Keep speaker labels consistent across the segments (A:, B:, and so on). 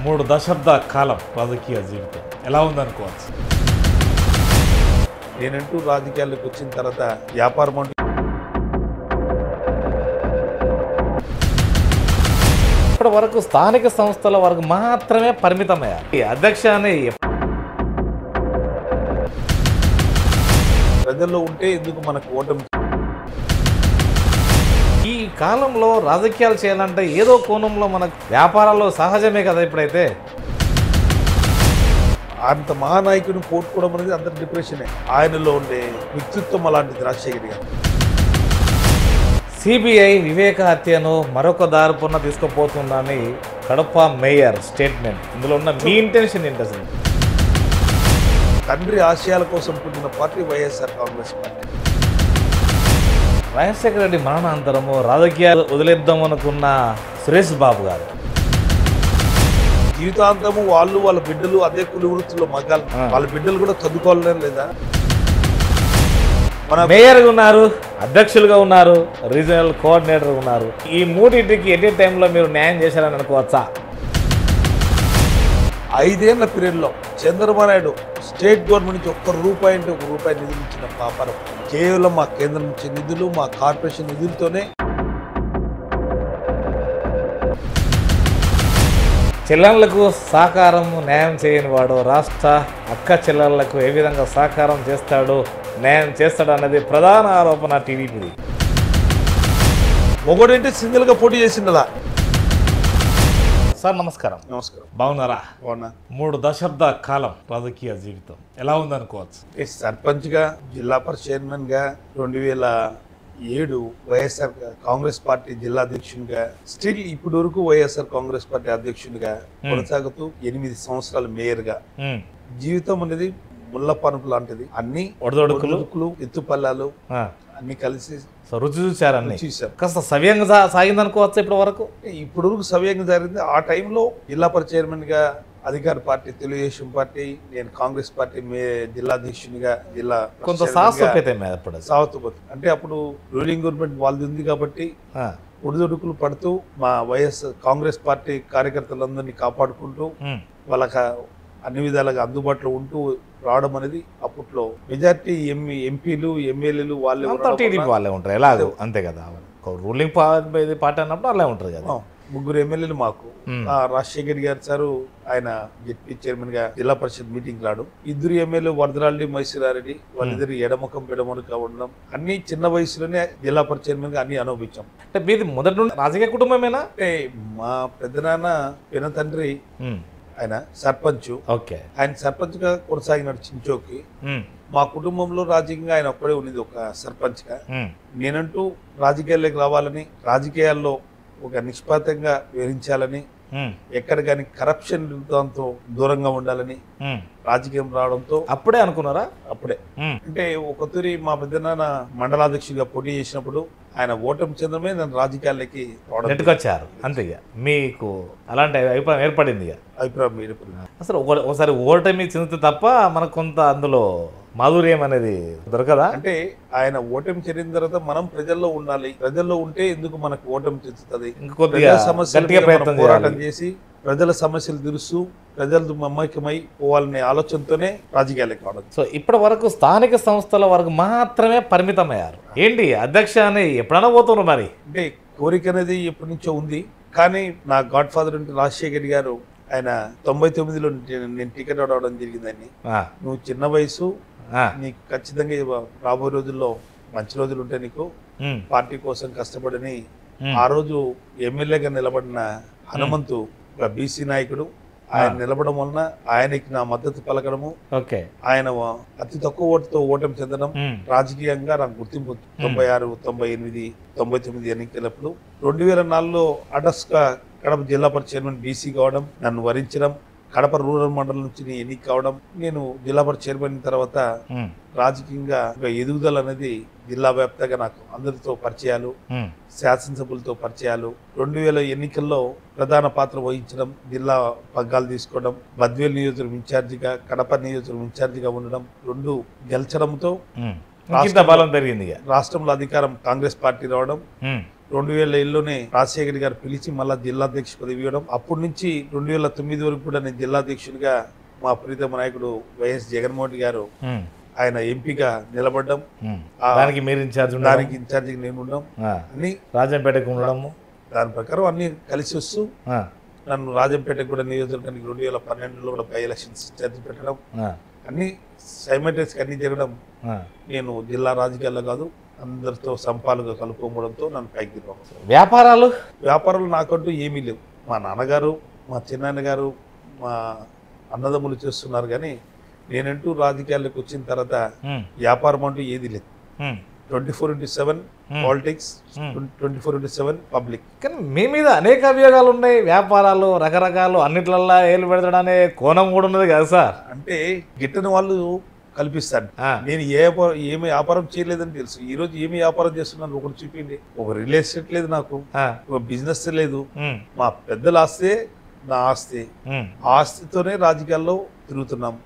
A: 3 దశాబ్ద కాలం రాజకీయ జీవితం ఎలా ఉందనుకోవచ్చు.
B: నేనంటూ రాజకీయాల్లోకి వచ్చిన తర్వాత వ్యాపారం అంటే
A: ఇప్పటి వరకు స్థానిక సంస్థల వరకు మాత్రమే పరిమితమయ్యారు. ఈ అధ్యక్ష అనే
B: ప్రజల్లో ఉంటే ఎందుకు మనకు ఓటమి.
A: ఈ కాలంలో రాజకీయాలు చేయాలంటే ఏదో కోణంలో మనకు వ్యాపారాల్లో సహజమే కదా. ఇప్పుడైతే
B: అంత మహానాయకుడిని కోరుకోవడం అనేది అందరి డిప్రెషనే. ఆయనలో ఉండే వ్యక్తిత్వం అలాంటిది రాజశేఖర్ గారు.
A: సిబిఐ వివేక హత్యను మరొక దారిపున తీసుకుపోతుందని కడప మేయర్ స్టేట్మెంట్. ఇందులో ఉన్న మీ ఇంటెన్షన్ ఏంటి అసలు?
B: తండ్రి ఆశయాల కోసం పుట్టిన పార్టీ వైఎస్ఆర్ కాంగ్రెస్ పార్టీ.
A: రాజశేఖర రెడ్డి మరణానంతరము రాజకీయాలు వదిలేద్దాం అనుకున్న సురేష్ బాబు గారు
B: జీవితాంతము వాళ్ళు వాళ్ళ బిడ్డలు అదే కులి వృత్తిలో మగ్గాలి. వాళ్ళ బిడ్డలు కూడా చదువుకోవాలని లేదా? మన
A: మేయర్గా ఉన్నారు, అధ్యక్షులుగా ఉన్నారు, రీజనల్ కోఆర్డినేటర్ ఉన్నారు. ఈ మూడింటికి ఎన్ని టైంలో మీరు న్యాయం చేశారని అనుకోవచ్చా?
B: 5 ఏళ్ల పీరియడ్లో చంద్రబాబు నాయుడు స్టేట్ గవర్నమెంట్ నుంచి ₹1 అంటే ₹1 నిధులు ఇచ్చిన పాపరం కేవలం మా కేంద్రం నుంచి నిధులు, మా కార్పొరేషన్ నిధులతోనే.
A: చెల్లెళ్లకు సహకారం న్యాయం చేయని వాడు రాష్ట్ర అక్క చెల్లెళ్లకు ఏ విధంగా సహకారం చేస్తాడు, న్యాయం చేస్తాడు అన్నది ప్రధాన ఆరోపణ టీడీపీది.
B: మొగడంటే సింగిల్గా పోటీ చేసిండలా.
A: సార్ నమస్కారం.
B: నమస్కారం.
A: బాగున్నారా?
B: అవునా.
A: 3 దశాబ్ద కాలం రాజకీయ జీవితం ఎలా ఉందనుకోవచ్చు.
B: సర్పంచ్గా, జిల్లా పరిషత్ చైర్మన్గా, 2007 వైఎస్ఆర్ కాంగ్రెస్ పార్టీ జిల్లా అధ్యక్షునిగా, స్టిల్ ఇప్పటి వరకు వైఎస్ఆర్ కాంగ్రెస్ పార్టీ అధ్యక్షునిగా కొనసాగుతూ 8 సంవత్సరాలు మేయర్గా. జీవితం అనేది ముళ్ళ పనుపు లాంటిది. అన్ని ఒడదొడుకులు, ఎత్తుపల్లాలు అన్ని కలిసి
A: రుచి చూసారని
B: చూసాం.
A: కాస్త సవ్యంగా సాగిందనుకోవచ్చు. ఇప్పటి వరకు
B: సవ్యంగా జరిగింది. ఆ టైంలో జిల్లా పరిషత్ చైర్మన్గా అధికార పార్టీ తెలుగుదేశం పార్టీ, నేను కాంగ్రెస్ పార్టీ జిల్లా అధ్యక్షునిగా, జిల్లా
A: కొంత సాహసోపేత
B: అంటే అప్పుడు రూలింగ్ గవర్నమెంట్ వాళ్ళది ఉంది కాబట్టి ఒడిదొడుకులు పడుతూ మా కాంగ్రెస్ పార్టీ కార్యకర్తలందరినీ కాపాడుకుంటూ వాళ్ళకి అన్ని విధాలుగా అందుబాటులో ఉంటూ రావడం అనేది అప్పట్లో మెజార్టీ ఎంపీలు, ఎమ్మెల్యేలు వాళ్ళే
A: ఉంటారు. ఎలాగో అంతే కదా, రూలింగ్ పార్టీ అన్నప్పుడు అలా ఉంటారు కదా.
B: 3 ఎమ్మెల్యేలు మాకు. రాజశేఖర్ గారు సారు ఆయన జెడ్పీ చైర్మన్ గా జిల్లా పరిషత్ మీటింగ్ రాడు. 2 ఎమ్మెల్యే వరదరారెడ్డి, మైసూరారెడ్డి వాళ్ళిద్దరు ఎడముఖం పెడముఖంగా ఉండడం, అన్ని చిన్న వయసులోనే జిల్లా పరిషత్ చైర్మన్ గా అన్ని అనుభవించాం.
A: అంటే మీది మొదటి నుండి రాజకీయ కుటుంబమేనా?
B: అంటే మా పెద్దనాన్న పిన తండ్రి ఆయన సర్పంచ్. ఆయన సర్పంచ్ గా కొనసాగినాడు చించోకి. మా కుటుంబంలో రాజకీయంగా ఆయన ఒక్కడే ఉన్నది ఒక సర్పంచ్ గా. నేనంటూ రాజకీయాల్లోకి రావాలని, రాజకీయాల్లో ఒక నిష్పాతంగా వివరించాలని, ఎక్కడ కానీ కరప్షన్ దాంతో దూరంగా ఉండాలని రాజకీయం రావడంతో
A: అప్పుడే అనుకున్నారా?
B: అప్పుడే. అంటే ఒకతూరి మా పెద్దనాన్న మండలాధ్యక్షుడిగా పోటీ చేసినప్పుడు ఆయన ఓటమి చెందడమే నన్ను రాజకీయాల్లోకి
A: నెట్టుకొచ్చారు. అంతే మీకు అలాంటి అభిప్రాయం ఏర్పడింది. అసలు ఒకసారి ఓటమి చెందితే తప్ప మనకు కొంత అందులో మాధుర్యం అనేది దొరకదా?
B: అంటే ఆయన ఓటమి చెందిన తర్వాత మనం ప్రజల్లో ఉండాలి. ప్రజల్లో ఉంటే ఎందుకు మనకు ఓటమి చెందుతుంది. పోరాటం చేసి ప్రజల సమస్యలు తెలుస్తూ ప్రజలతో మమ్మకమై పోవాలనే ఆలోచనతోనే రాజకీయాలకు రావడం.
A: సో ఇప్పటి వరకు స్థానిక సంస్థల వరకు మాత్రమే పరిమితమయ్యారు. ఏంటి అధ్యక్ష అని ఎప్పుడైనా పోతున్నారు మరి?
B: అంటే కోరిక అనేది ఎప్పటి నుంచో ఉంది. కానీ నా గాడ్ ఫాదర్ అంటే రాజశేఖర్ గారు, ఆయన 99లో నేను టికెట్ అవడం జరిగిందని. నువ్వు చిన్న వయసు, నీకు ఖచ్చితంగా రాబోయే రోజుల్లో మంచి రోజులు ఉంటే నీకు పార్టీ కోసం కష్టపడని ఆ రోజు ఎమ్మెల్యేగా నిలబడిన హనుమంతు బీసీ నాయకుడు, ఆయన నిలబడడం వలన ఆయనకి నా మద్దతు పలకడము, ఆయన అతి తక్కువ ఓటుతో ఓటమి చెందడం, రాజకీయంగా నాకు గుర్తింపు 96, 98, 99 ఎన్నికలప్పుడు. 2004లో అడస్కా కడప జిల్లా పరిషత్ చైర్మన్ బీసీ కావడం, నన్ను వరించడం, కడప రూరల్ మండలం నుంచి ఎన్నిక కావడం, నేను జిల్లా పరిషత్ చైర్మన్ తర్వాత రాజకీయంగా ఎదుగుదల అనేది జిల్లా వ్యాప్తంగా నాకు అందరితో పరిచయాలు, శాసనసభ్యులతో పరిచయాలు, 2000 ఎన్నికల్లో ప్రధాన పాత్ర వహించడం, జిల్లా పగ్గాలు తీసుకోవడం, బద్వేల్ నియోజకవర్గం ఇన్ఛార్జిగా, కడప నియోజకవర్గం ఇన్ఛార్జిగా ఉండడం, 2 గెలిచడంతో
A: బలం పెరిగింది.
B: రాష్ట్రంలో అధికారం కాంగ్రెస్ పార్టీ రావడం, 2000 రాజశేఖర్ గారు పిలిచి మళ్ళా జిల్లా అధ్యక్ష పదవి ఇవ్వడం. అప్పటి నుంచి 2009 వరకు కూడా నేను జిల్లా అధ్యక్షుడిగా మా ప్రీతమ నాయకుడు వైఎస్ జగన్మోహన్ గారు ఆయన ఎంపీగా నిలబడ్డం,
A: దానికి మీరు
B: ఇన్ఛార్జి నేను ఉండడం అని
A: రాజంపేటకు ఉండడం,
B: దాని ప్రకారం అన్ని కలిసి వస్తూ నన్ను రాజంపేటకు కూడా నియోజకవర్గానికి 2012లో కూడా బై ఎలక్షన్స్ ఇన్ఛార్జి పెట్టడం, అన్ని సైమల్టేనియస్ అన్ని జరగడం. నేను జిల్లా రాజకీయాల్లో కాదు అందరితో సంపాలుగా కలుపుకోవడంతో నన్ను పైకి దింపాను. వ్యాపారాలు నాకంటూ ఏమీ లేవు. మా నాన్నగారు, మా చిన్నాన్న గారు, మా అన్నదమ్ములు చేస్తున్నారు, కానీ నేనంటూ రాజకీయాల్లోకి వచ్చిన తర్వాత వ్యాపారం అంటూ ఏది లేదు. 24/7 పాలిటిక్స్, 24/7 పబ్లిక్.
A: కానీ మీ మీద అనేక అభియోగాలు ఉన్నాయి, వ్యాపారాలు రకరకాలు అన్నిట్లల్లా ఏళ్ళు పెడతాడనే కోణం కూడా ఉన్నది కదా సార్.
B: అంటే గిట్టని వాళ్ళు కల్పిస్తాను. నేను ఏమి వ్యాపారం చేయలేదని తెలుసు. ఈ రోజు ఏమి వ్యాపారం చేస్తున్నాను ఒకటి చూపిండి. ఒక రియల్ ఎస్టేట్ లేదు నాకు, ఒక బిజినెస్ లేదు. మా పెద్దల ఆస్తే నా ఆస్తి, ఆస్తితోనే రాజకీయాల్లో తిరుగుతున్నాం,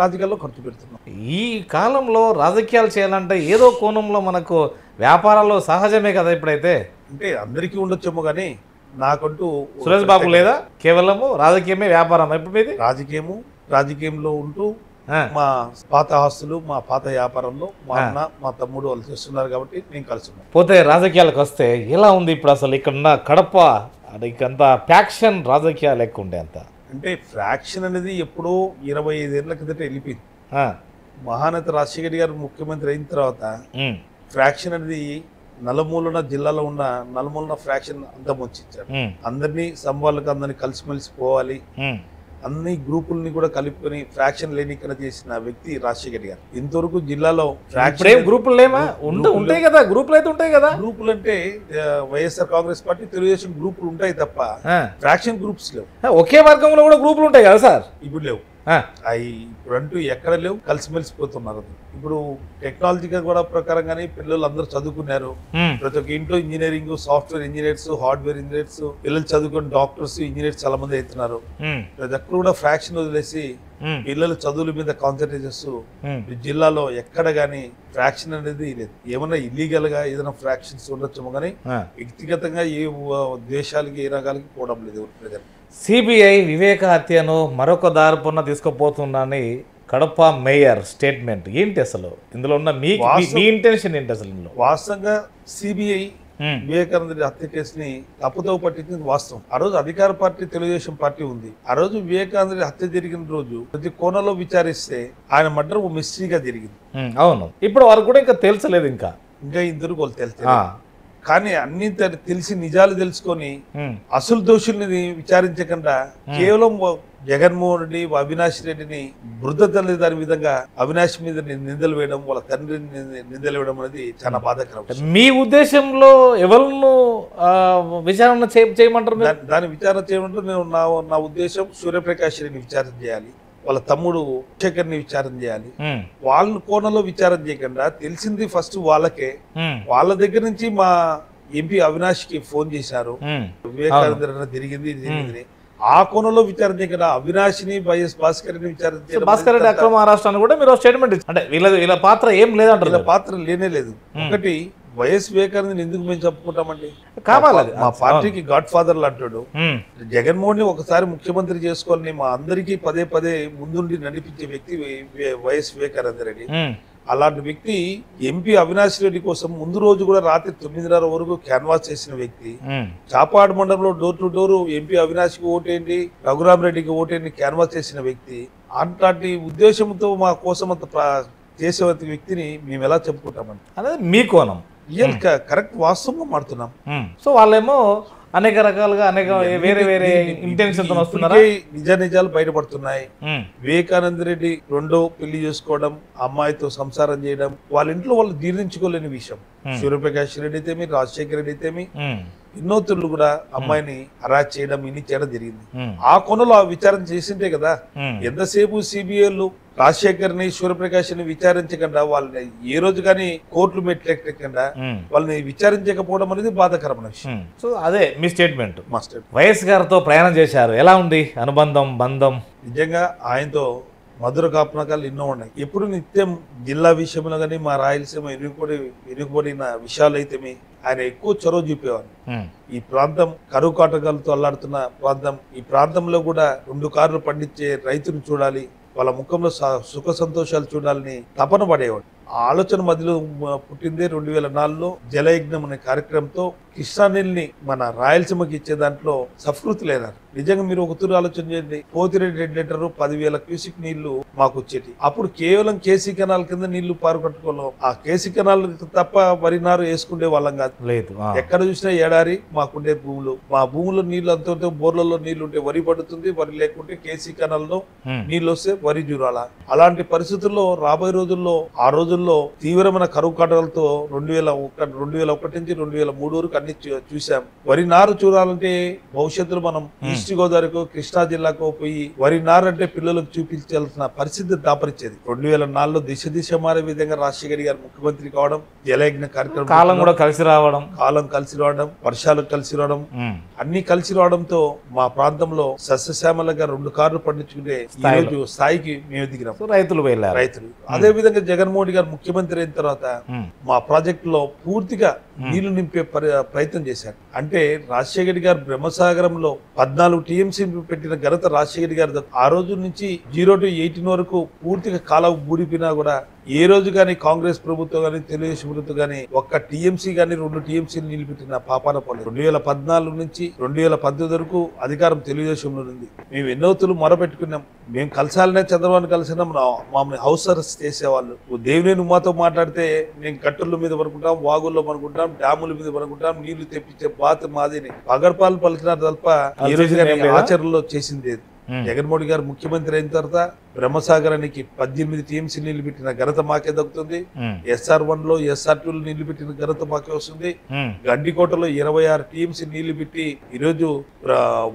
B: రాజకీయాల్లో ఖర్చు పెడుతున్నాం.
A: ఈ కాలంలో రాజకీయాలు చేయాలంటే ఏదో కోణంలో మనకు వ్యాపారాల్లో సహజమే కదా. ఇప్పుడైతే
B: అంటే అందరికీ ఉండొచ్చేమో, కానీ నాకంటూ
A: సురేష్ బాబు లేదా కేవలము రాజకీయమే వ్యాపారం. ఇప్పుడు మీది
B: రాజకీయంలో ఉంటూ మా పాత ఆస్తులు, మా పాత వ్యాపారంలో మా అన్న, మా తమ్ముడు వాళ్ళు చేస్తున్నారు కాబట్టి నేను కలిసి ఉన్నాను.
A: పోతే రాజకీయాలకు వస్తే ఎలా ఉంది ఇప్పుడు అసలు? ఇక్కడ కడప ఇకంత ఫ్యాక్షన్ రాజకీయాలు ఎక్కువ ఉండే అంత.
B: అంటే ఫ్రాక్షన్ అనేది ఎప్పుడో 25 ఏళ్ల కిందట వెళ్ళిపోయింది. మహానేత రాజశేఖర్ గారు ముఖ్యమంత్రి అయిన తర్వాత ఫ్రాక్షన్ అనేది నలుమూలన జిల్లాలో ఉన్న నలుమూలన ఫ్రాక్షన్ అంతం వచ్చించారు. అందరినీ సంవాళ్ళకి అందరినీ కలిసిమెలిసి పోవాలి, అన్ని గ్రూపుల్ని కూడా కలుపుకొని ఫ్రాక్షన్ లేనికన చేసిన వ్యక్తి రాజశేఖర్ గారు. ఇంతవరకు జిల్లాలో
A: గ్రూపులు లేమా? ఉంటాయి కదా, గ్రూపులు అయితే ఉంటాయి కదా.
B: గ్రూపులు అంటే వైఎస్ఆర్ కాంగ్రెస్ పార్టీ, తెలుగుదేశం గ్రూపులు ఉంటాయి తప్ప ఫ్రాక్షన్ గ్రూప్స్ లేవు.
A: ఒకే వర్గంలో కూడా గ్రూపులు ఉంటాయి కదా సార్.
B: ఇప్పుడు లేవు, అవి ఇప్పుడంటూ ఎక్కడ లేవు, కలిసిమెలిసిపోతున్నారు. ఇప్పుడు టెక్నాలజీగా కూడా ప్రకారంగానే పిల్లలు అందరూ చదువుకున్నారు. ప్రతి ఒక్క ఇంట్లో engineering, software engineers, hardware engineers, పిల్లలు చదువుకుని డాక్టర్స్, ఇంజనీర్స్ చాలా మంది అవుతున్నారు. ప్రతి ఒక్కరు కూడా ఫ్రాక్షన్ వదిలేసి పిల్లలు చదువుల మీద కాన్సన్ట్రేట్ చేస్తూ జిల్లాలో ఎక్కడ గానీ ఫ్రాక్షన్ అనేది లేదు. ఏమన్నా ఇల్లీగల్ గా ఏదైనా ఫ్రాక్షన్స్ ఉండొచ్చేమో కానీ వ్యక్తిగతంగా ఏ దేశాలకి ఏ రకాలకి పోవడం లేదు ప్రజలు.
A: సిబిఐ వివేక హత్యను మరొక దారిపున తీసుకుపోతుందని కడప మేయర్ స్టేట్మెంట్. ఏంటి అసలు ఇందులో ఉన్న మీ ఇంటెన్షన్ ఏంటి అసలు?
B: వాస్తవంగా సిబిఐ వివేకానంద హత్య కేసుని తప్పుతో పట్టించింది వాస్తవం. ఆ రోజు అధికార పార్టీ తెలుగుదేశం పార్టీ ఉంది. ఆ రోజు వివేకానంద హత్య జరిగిన రోజు ప్రతి కోణంలో విచారిస్తే ఆయన మర్డర్ ఓ మిస్టరీగా జరిగింది.
A: అవును, ఇప్పుడు వారు కూడా ఇంకా తెలుసలేదు, ఇంకా
B: ఇద్దరు వాళ్ళు తెలుసు. కానీ అన్ని తెలిసి నిజాలు తెలుసుకొని అసలు దోషుల్ని విచారించకుండా కేవలం జగన్మోహన్ రెడ్డి, అవినాష్ రెడ్డిని బృద్ధ తల్లిదాని విధంగా అవినాష్ మీద నిందలు వేయడం, వాళ్ళ తండ్రిని నిందలు వేయడం అనేది చాలా బాధాకరం.
A: మీ ఉద్దేశంలో ఎవరు విచారణ చేయమంటారు?
B: దాని విచారణ చేయమంటారు. నేను నా ఉద్దేశం సూర్యప్రకాష్ రెడ్డిని విచారణ చేయాలి, వాళ్ళ తమ్ముడు శేఖర్ ని విచారణ చేయాలి. వాళ్ళ కోణంలో విచారణ చేయకుండా తెలిసింది ఫస్ట్ వాళ్ళకే. వాళ్ళ దగ్గర నుంచి మా ఎంపీ అవినాష్ కి ఫోన్ చేశారు, వివేకానంద జరిగింది ఆ కోణంలో విచారణ చేయకుండా అవినాష్ ని వైఎస్ భాస్కర్ ని విచారణ చేయడం.
A: భాస్కర్ రెడ్డి అక్రమ మహారాష్ట్రాన్ని కూడా మీరు స్టేట్మెంట్ అంటే వీళ్ళ పాత్ర ఏం లేదంటారు.
B: వీళ్ళ పాత్ర లేనే లేదు. ఒకటి వైఎస్ వివేకానందని ఎందుకు మేము చెప్పుకుంటామండి?
A: కావాలి,
B: మా పార్టీకి గాడ్ ఫాదర్లు అంటాడు. జగన్మోహన్ ని ఒకసారి ముఖ్యమంత్రి చేసుకోవాలని మా అందరికీ పదే పదే ముందుండి నడిపించే వ్యక్తి వైఎస్ వివేకానంద రెడ్డి. అలాంటి వ్యక్తి ఎంపీ అవినాష్ రెడ్డి కోసం ముందు రోజు కూడా రాత్రి 9:30 వరకు క్యాన్వాస్ చేసిన వ్యక్తి. చాపాడు మండలంలో door to door MP Avinash కి ఓటేంటి, రఘురామ్ రెడ్డికి ఓటేంటి క్యాన్వాస్ చేసిన వ్యక్తి. అట్లాంటి ఉద్దేశంతో మా కోసం అంత చేసే వ్యక్తిని మేము ఎలా చెప్పుకుంటామండి?
A: అనేది మీ కోణం.
B: కరెక్ట్, వాస్తవంగా మాడుతున్నాం.
A: సో వాళ్ళేమో అనేక రకాలుగా అనేక వేరే వేరే ఇంటెన్షన్ తో వస్తున్నారు.
B: నిజాలు బయటపడుతున్నాయి. వివేకానంద రెడ్డి రెండో పెళ్లి చేసుకోవడం, అమ్మాయితో సంసారం చేయడం వాళ్ళ ఇంట్లో వాళ్ళు జీర్ణించుకోలేని విషయం. సూర్యప్రకాష్ రెడ్డి అయితేమి, రాజశేఖర రెడ్డి అయితేమి ఎన్నోతులు కూడా అమ్మాయిని హరాజ్ చేయడం, ఇన్ని చేయడం జరిగింది. ఆ కొనలో ఆ విచారణ చేసింటే కదా. ఎంతసేపు సిబిఐలు రాజశేఖర్ ని, సూర్యప్రకాష్ ని విచారించకుండా వాళ్ళని ఏ రోజు కానీ కోర్టులు మెట్లెక్కకుండా వాళ్ళని విచారించకపోవడం అనేది బాధాకరమైన విషయం.
A: సో అదే మీ స్టేట్మెంట్. వైఎస్ గారితో ప్రయాణం చేశారు, ఎలా ఉంది అనుబంధం, బంధం?
B: నిజంగా ఆయనతో మధుర కాపనకాలు ఎన్నో ఉన్నాయి. ఎప్పుడు నిత్యం జిల్లా విషయంలో కానీ మా రాయలసీమ ఎన్నుకోబడిన విషయాలు అయితేమి ఆయన ఎక్కువ చొరవ చూపేవారు. ఈ ప్రాంతం కరువు కాటకాలతో అల్లాడుతున్న ప్రాంతం, ఈ ప్రాంతంలో కూడా 2 కార్లు పండించే రైతును చూడాలి, వాళ్ళ ముఖంలో సుఖ సంతోషాలు చూడాలని తపన పడేవాడు. ఆ ఆలోచన మధ్యలో పుట్టిందే 2004లో జలయజ్ఞం అనే కార్యక్రమంతో కృష్ణా నీళ్ళని మన రాయలసీమకి ఇచ్చే దాంట్లో సఫృతి లేనారు. నిజంగా మీరు ఒక తూరు ఆలోచన చేయండి, పోతిరెడ్డి 2 లీటరు 10,000 క్యూసిక్ నీళ్లు మాకు వచ్చేటి. అప్పుడు కేవలం కేసీ కెనాల్ కింద నీళ్లు పారుకట్టుకోలేం. ఆ కేసీ కెనాల్ తప్ప వరి నారు వేసుకునే వాళ్ళం కాదు.
A: లేదు,
B: ఎక్కడ చూసినా ఏడారి మాకుండే భూములు, మా భూముల్లో నీళ్లు అంత బోర్లలో నీళ్లు ఉంటే వరి పడుతుంది, వరి లేకుంటే కేసీ కెనాల్ లో నీళ్లు వస్తే వరి జూరాల. అలాంటి పరిస్థితుల్లో రాబోయే రోజుల్లో, ఆ రోజుల్లో తీవ్రమైన కరువు కాటలతో 2001 నుంచి 2003 వరకు అన్ని చూసాం. వరి నారు చూడాలంటే భవిష్యత్తులో మనం ఈస్ట్ గోదావరికో కృష్ణా జిల్లాకో పోయి వరి నారు అంటే పిల్లలకు చూపించాల్సిన పరిస్థితి దాపరిచేది. 2004లో దిశ మారే విధంగా రాజశేఖర్ గారు ముఖ్యమంత్రి కావడం, జలయజ్ఞ కార్యక్రమం
A: కాలం కూడా కలిసి రావడం, వర్షాలు కలిసి రావడం, అన్ని కలిసి రావడంతో మా ప్రాంతంలో సస్యశ్యామలంగా 2 కార్లు పండించుకుంటే ఈ రోజు స్థాయికి మేము ఎదిగినాం. రైతులు అదే విధంగా జగన్మోహన్ గారు ముఖ్యమంత్రి అయిన తర్వాత మా ప్రాజెక్ట్ లో పూర్తిగా నీళ్లు నింపే ప్రయత్నం చేశారు. అంటే రాజశేఖర్ గారు బ్రహ్మసాగరంలో 14 టీఎంసీ పెట్టిన ఘనత రాజశేఖర్ గారు. ఆ రోజు నుంచి 0 to 18 వరకు పూర్తిగా కాలువ బూడిపోయినా కూడా ఏ రోజు గానీ కాంగ్రెస్ ప్రభుత్వం గానీ తెలుగుదేశం ప్రభుత్వం గానీ ఒక్క టీఎంసీ గానీ 2 టీఎంసీలు నిలిపెట్టిన పాపాన పోలేదు. 2014 నుంచి 2018 వరకు అధికారం తెలుగుదేశంలో ఉంది. మేము ఎన్నోతులు మొరపెట్టుకున్నాం, మేము కలిసాలనే చంద్రబాబు కలిసినాం, మమ్మల్ని హౌస్ అరెస్ట్ చేసేవాళ్ళు. దేవినేని ఉమాతో మాట్లాడితే మేము కట్టెల మీద పనుకుంటాం, వాగుల్లో పనుకుంటాం, డ్యాముల మీద పనుకుంటాం, నీళ్లు తెప్పించే బాత్ మాదిని పగడపాలు పలికినారు తప్ప ఈ రోజు ఆచరణలో చేసింది. జగన్మోహన్ గారు ముఖ్యమంత్రి అయిన తర్వాత బ్రహ్మసాగరానికి 18 టీఎంసీ నీళ్లు పెట్టిన ఘనత మాకే దక్కుతుంది. SR1 లో SR2 లో నీళ్లు పెట్టిన ఘనత మాకే వస్తుంది. గండికోటలో 26 టీఎంసీ నీళ్లు పెట్టి ఈరోజు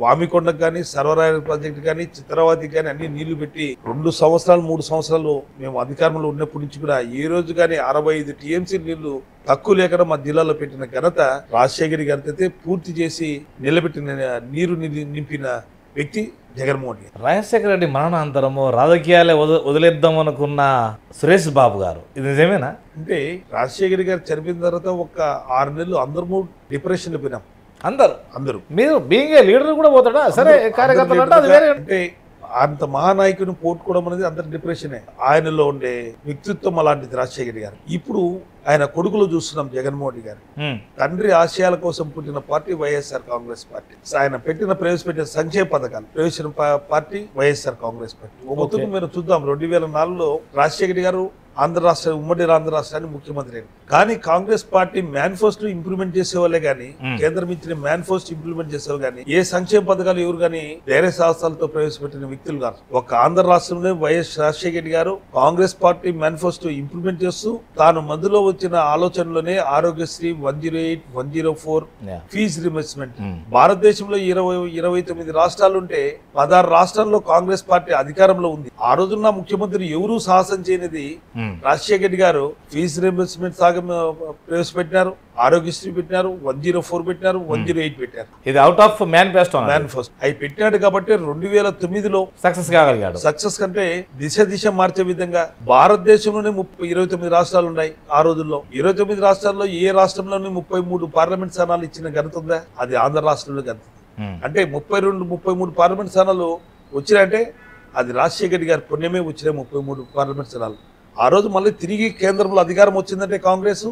A: వామికొండకు కానీ సర్వరాయ ప్రాజెక్టు కానీ చిత్రావతికి కానీ అన్ని నీళ్లు పెట్టి 2 సంవత్సరాలు 3 సంవత్సరాలు మేము అధికారంలో ఉన్నప్పటి నుంచి కూడా ఏ రోజు కానీ 65 టీఎంసీ నీళ్లు తక్కువ లేకుండా మా జిల్లాలో పెట్టిన ఘనత రాజశేఖర్ గారితో పూర్తి చేసి నిలబెట్టిన నీరు నింపిన వ్యక్తి జగన్మోహన్ రెడ్డి. రాజశేఖర రెడ్డి మరణాంతరము రాజకీయాలే వదిలేద్దాం అనుకున్న సురేష్ బాబు గారు, ఇది నిజమేనా?
B: అంటే రాజశేఖర్ గారు చనిపోయిన తర్వాత ఒక 6 నెలలు అందరూ డిప్రెషన్ లో పోయినాం. అందరూ
A: మీరు బీయింగ్ ఏ లీడర్ కూడా పోతాడా? సరే, కార్యకర్తలు
B: అంటే అంత మహానాయకుని పోట్టుకోవడం అనేది అందరి డిప్రెషనే. ఆయనలో ఉండే వ్యక్తిత్వం అలాంటిది రాజశేఖర్ గారు. ఇప్పుడు ఆయన కొడుకులు చూస్తున్నాం జగన్మోహన్ రెడ్డి గారు. తండ్రి ఆశయాల కోసం పుట్టిన పార్టీ వైఎస్ఆర్ కాంగ్రెస్ పార్టీ. ఆయన ప్రవేశపెట్టిన సంక్షేమ పథకాలు ప్రవేశించిన పార్టీ వైఎస్ఆర్ కాంగ్రెస్ పార్టీ. ఒక మీరు చూద్దాం, 2004లో రాజశేఖర్ గారు ఉమ్మడి ఆంధ్ర రాష్ట్రాన్ని ముఖ్యమంత్రి అయ్యారు. కానీ కాంగ్రెస్ పార్టీ మేనిఫెస్టో ఇంప్లిమెంట్ చేసేవాళ్ళే గానీ, కేంద్రం ఇచ్చిన మేనిఫెస్టో ఇంప్లిమెంట్ చేసేవాళ్ళు కానీ, ఏ సంక్షేమ పథకాలు ఎవరు కానీ ధైర్య సాహసాలతో ప్రవేశపెట్టిన వ్యక్తులు కాదు. ఒక ఆంధ్ర రాష్ట్రంలో వైఎస్ రాజశేఖర్ గారు కాంగ్రెస్ పార్టీ మేనిఫెస్టో ఇంప్లిమెంట్ చేస్తూ తాను మందులో వచ్చిన ఆలోచనలోనే ఆరోగ్యశ్రీ 108, 104 ఫీజు రిమర్స్మెంట్. భారతదేశంలో 29 రాష్ట్రాలుంటే 16 రాష్ట్రాల్లో కాంగ్రెస్ పార్టీ అధికారంలో ఉంది. ఆ రోజున ముఖ్యమంత్రి ఎవరూ సాహసం చేయనిది రాజశేఖర్ గారు ఫీజు రింబర్స్మెంట్ ప్రవేశపెట్టినారు, ఆరోగ్యశ్రీ పెట్టినారు, 104 పెట్టినారు, 108 పెట్టారు.
A: ఇది అవుట్ ఆఫ్ మేనిఫెస్టో
B: అవి పెట్టాడు కాబట్టి 2009లో
A: సక్సెస్ కాగలిగాడు.
B: సక్సెస్ కంటే దిశ మార్చే విధంగా భారతదేశంలోనే 29 రాష్ట్రాలు ఉన్నాయి. ఆ రోజుల్లో 29 రాష్ట్రాల్లో ఏ రాష్ట్రంలోనే 33 పార్లమెంట్ స్థానాలు ఇచ్చిన ఘనత ఉందా? అది ఆంధ్ర రాష్ట్రంలో ఘనత. అంటే 32-33 పార్లమెంట్ స్థానాలు వచ్చినాయంటే అది రాజశేఖర్ గారి పుణ్యమే వచ్చినాయి. 33 పార్లమెంట్ స్థానాలు. ఆ రోజు మళ్ళీ తిరిగి కేంద్రంలో అధికారం వచ్చిందంటే కాంగ్రెస్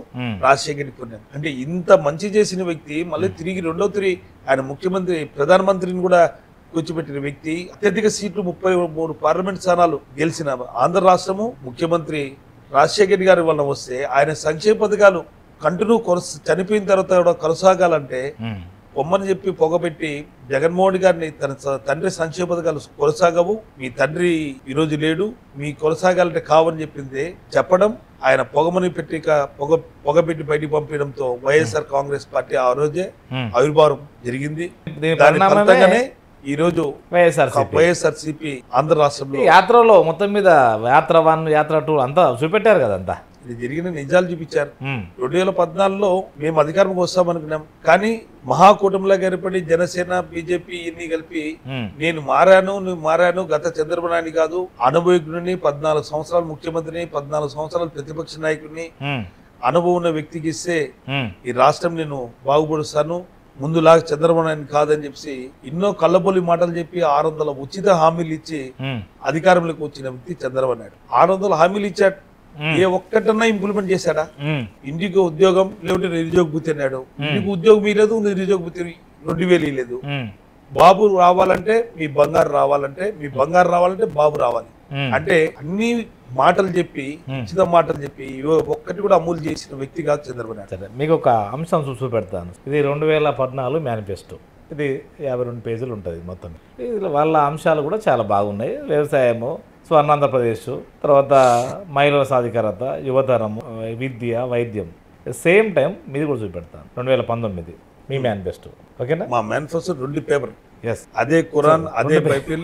B: రాజశేఖర్ పుణ్యం. అంటే ఇంత మంచి చేసిన వ్యక్తి మళ్ళీ తిరిగి రెండోసారి ఆయన ముఖ్యమంత్రి ప్రధానమంత్రిని కూడా కూర్చోబెట్టిన వ్యక్తి, అత్యధిక సీట్లు 33 పార్లమెంట్ స్థానాలు గెలిచిన ఆంధ్ర రాష్ట్రము ముఖ్యమంత్రి రాజశేఖర్ గారి వల్ల వస్తే ఆయన సంక్షేమ పథకాలు కంటిన్యూ చనిపోయిన తర్వాత కొనసాగాలంటే పొమ్మని చెప్పి పొగబెట్టి జగన్మోహన్ గారిని తన తండ్రి సంక్షేమ పథకాలు కొనసాగవు, మీ తండ్రి ఈరోజు లేడు, మీ కొనసాగాలంటే కావని చెప్పింది చెప్పడం, ఆయన పొగమని పెట్టి పొగబెట్టి బయటికి పంపించడంతో వైఎస్ఆర్ కాంగ్రెస్ పార్టీ ఆ రోజే ఆవిర్భావం జరిగింది. దాని ఫలితంగానే ఈ రోజు వైఎస్ఆర్సీపీ ఆంధ్ర రాష్ట్రంలో
A: యాత్రలో మొత్తం మీద యాత్ర 1, యాత్ర 2 అంతా చూపెట్టారు కదంతా.
B: ఇది జరిగిన నిజాలు చూపించారు. 2014లో మేము అధికారంకి వస్తామనుకున్నాం, కానీ మహాకూటమిలా ఏర్పడి జనసేన, బీజేపీ ఇన్ని కలిపి నేను మారాను గత చంద్రబాబు నాయుడు కాదు, అనుభవజ్ఞుడిని, 14 సంవత్సరాలు ముఖ్యమంత్రిని, 14 సంవత్సరాలు ప్రతిపక్ష నాయకుడిని,
A: అనుభవం ఉన్న వ్యక్తికి ఇస్తే ఈ రాష్ట్రం నేను బాగుపరుస్తాను, ముందులాగా చంద్రబాబు నాయుడు కాదని చెప్పి ఎన్నో కళ్ళబొల్లి మాటలు చెప్పి 600 ఉచిత హామీలు ఇచ్చి అధికారంలోకి వచ్చిన వ్యక్తి చంద్రబాబు నాయుడు. 600 హామీలు ఇచ్చాడు, ఏ ఒక్కటన్నా ఇంప్లిమెంట్ చేశాడా? ఇంటికి ఉద్యోగం లేకుంటే నిరుద్యోగ భృతి అన్నాడు, ఇంటికి ఉద్యోగం ఇవ్వలేదు, నిరుద్యోగ భృతి 2000 ఇవ్వలేదు. బాబు రావాలంటే మీ బంగారు రావాలంటే, మీ బంగారు రావాలంటే బాబు రావాలి అంటే అన్ని మాటలు చెప్పి ఉచిత మాటలు చెప్పి ఒక్కటి కూడా అమలు చేసిన వ్యక్తి కాదు చంద్రబాబు నాయుడు.
C: మీకు ఒక అంశం చూపెడతాను. ఇది 2014 మేనిఫెస్టో. ఇది 52 పేజీలు ఉంటుంది మొత్తం. ఇది వాళ్ళ అంశాలు కూడా చాలా బాగున్నాయి. వ్యవసాయము, స్వర్ణాంధ్రప్రదేశ్, తర్వాత మహిళల సాధికారత, యువతరము, విద్య, వైద్యం. సేమ్ టైం మీది కూడా చూపెడతాను. 2019 మీ మేనిఫెస్టో. ఓకేనా?
A: మా మేనిఫెస్టో 2 పేపర్. అదే ఖురాన్, అదే బైబిల్.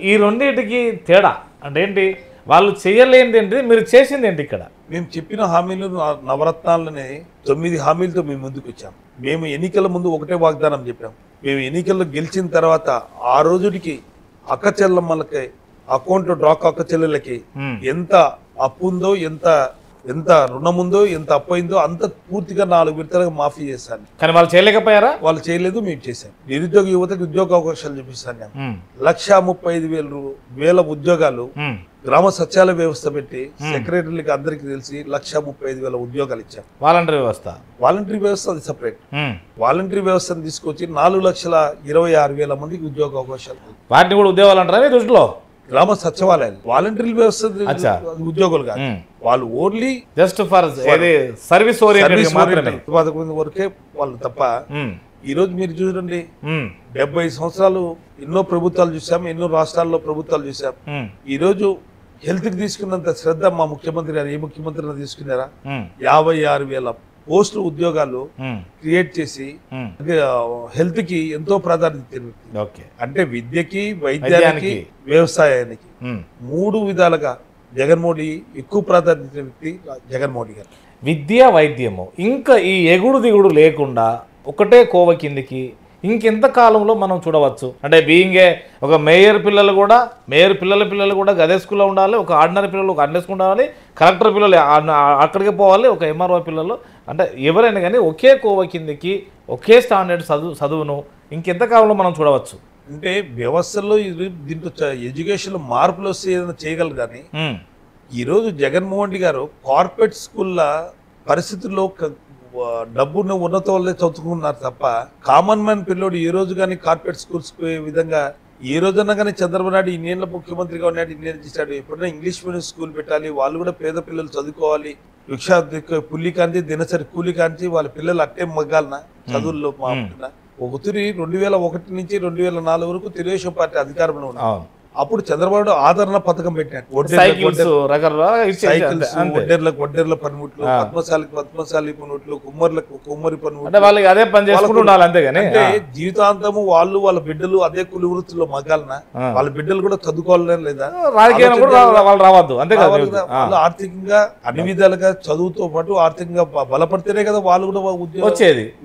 C: ఈ రెండింటికి తేడా అంటే ఏంటి? వాళ్ళు చేయలేనిది ఏంటి, మీరు చేసింది ఏంటి? ఇక్కడ
A: మేము చెప్పిన హామీలు నవరత్నాలనే 9 హామీలతో మేము ముందుకు వచ్చాం. మేము ఎన్నికల ముందు ఒకటే వాగ్దానం చెప్పాం. మేము ఎన్నికల్లో గెలిచిన తర్వాత ఆ రోజుకి అక్క చెల్లమ్మలకి అకౌంట్ డ్రాక్ అక్క చెల్లెలకి ఎంత అప్పు ఉందో, ఎంత రుణం ఉందో, ఎంత అప్పు అయిందో అంత పూర్తిగా 4 విడతలుగా మాఫీ చేశాను.
C: కానీ వాళ్ళు చేయలేకపోయారా?
A: వాళ్ళు చేయలేదు, మేము చేశాం. నిరుద్యోగ యువతకు ఉద్యోగ అవకాశాలు చూపిస్తాను. 135,000 ఉద్యోగాలు గ్రామ సచివాలయ వ్యవస్థ పెట్టి సెక్రటరీలకు అందరికి తెలిసి 135,000 ఉద్యోగాలు ఇచ్చాం.
C: వాలంటరీ
A: వ్యవస్థ అది సపరేట్. వాలంటరీ వ్యవస్థను తీసుకొచ్చి 4,26,000 మందికి ఉద్యోగ అవకాశాలు.
C: వాటిని కూడా ఉద్యోగాలు అంటారా దృష్టిలో?
A: గ్రామ సచివాలయాలు వాలంటరీ వ్యవస్థ ఉద్యోగులు కాదు, వాళ్ళు ఓన్లీ
C: జస్ట్ ఫర్ సర్వీస్
A: వరకే వాళ్ళు తప్ప. ఈ రోజు మీరు చూడండి, 70 సంవత్సరాలు ఎన్నో ప్రభుత్వాలు చూసాం, ఎన్నో రాష్ట్రాల్లో ప్రభుత్వాలు చూసాం. ఈ రోజు హెల్త్ కి తీసుకున్నంత శ్రద్ధ మా ముఖ్యమంత్రి గారు ఏ ముఖ్యమంత్రి తీసుకున్నారా? 56,000 పోస్టులు ఉద్యోగాలు క్రియేట్ చేసి హెల్త్ కి ఎంతో ప్రాధాన్యత. అంటే విద్యకి, వైద్యానికి, వ్యవసాయానికి 3 విధాలుగా జగన్మోహన్ ఎక్కువ ప్రాధాన్యత వ్యక్తి జగన్మోహన్ గారు.
C: విద్య, వైద్యము ఇంకా ఈ ఎగుడు దిగుడు లేకుండా ఒకటే కోవ కిందికి ఇంకెంత కాలంలో మనం చూడవచ్చు? అంటే బీయింగే ఒక మేయర్ పిల్లలు కూడా గదే స్కూల్లో ఉండాలి, ఒక ఆర్డినరీ పిల్లలు ఒక ఆర్డినరీ స్కూల్ ఉండాలి, కలెక్టర్ పిల్లలు అక్కడికి పోవాలి, ఒక ఎంఆర్ఓ పిల్లలు, అంటే ఎవరైనా కానీ ఒకే కోవ కిందికి ఒకే స్టాండర్డ్ చదువును ఇంకెంత కాలంలో మనం చూడవచ్చు?
A: అంటే వ్యవస్థలో దీంట్లో ఎడ్యుకేషన్ మార్పులు వస్తే ఏదైనా చేయగలరు. కానీ ఈరోజు జగన్మోహన్ రెడ్డి గారు కార్పొరేట్ స్కూళ్ళ పరిస్థితుల్లో డబ్బున్న ఉన్నత వాళ్ళే చదువుకున్నారు తప్ప కామన్ మ్యాన్ పిల్లోడు ఏ రోజు కానీ కార్పొరేట్ స్కూల్స్ పోయే విధంగా ఏ రోజన్నా కానీ చంద్రబాబు నాయుడు ఇన్నేళ్ళ ముఖ్యమంత్రిగా ఉన్నాడు, ఇన్నేళ్ళు చేశాడు. ఎప్పుడైనా ఇంగ్లీష్ మీడియం స్కూల్ పెట్టాలి, వాళ్ళు కూడా పేద పిల్లలు చదువుకోవాలి, రిక్షా కూలి కాంచి దినసరి కూలి కాంచి వాళ్ళ పిల్లలు అట్టే మగ్గాలన చదువుల్లో మాపుతున్నా. ఒకసారి 2001 నుంచి 2004 వరకు తెలుగుదేశం పార్టీ అధికారంలో ఉన్నారు. అప్పుడు చంద్రబాబు ఆదరణ పథకం పెట్టాడు. వడ్డేర్లకు వడ్డేర్ల పనిముట్లు, పద్మశాలి పనిముట్లు, కుమ్మరులకు కుమ్మరి పనిముట్లు. అంటే జీవితాంతము వాళ్ళు వాళ్ళ బిడ్డలు అదే కూలి వృత్తిలో మగ్గాలన, వాళ్ళ బిడ్డలు కూడా చదువుకోవాలని లేదా, ఆర్థికంగా అన్ని విధాలుగా చదువుతో పాటు ఆర్థికంగా బలపడితేనే కదా వాళ్ళు కూడా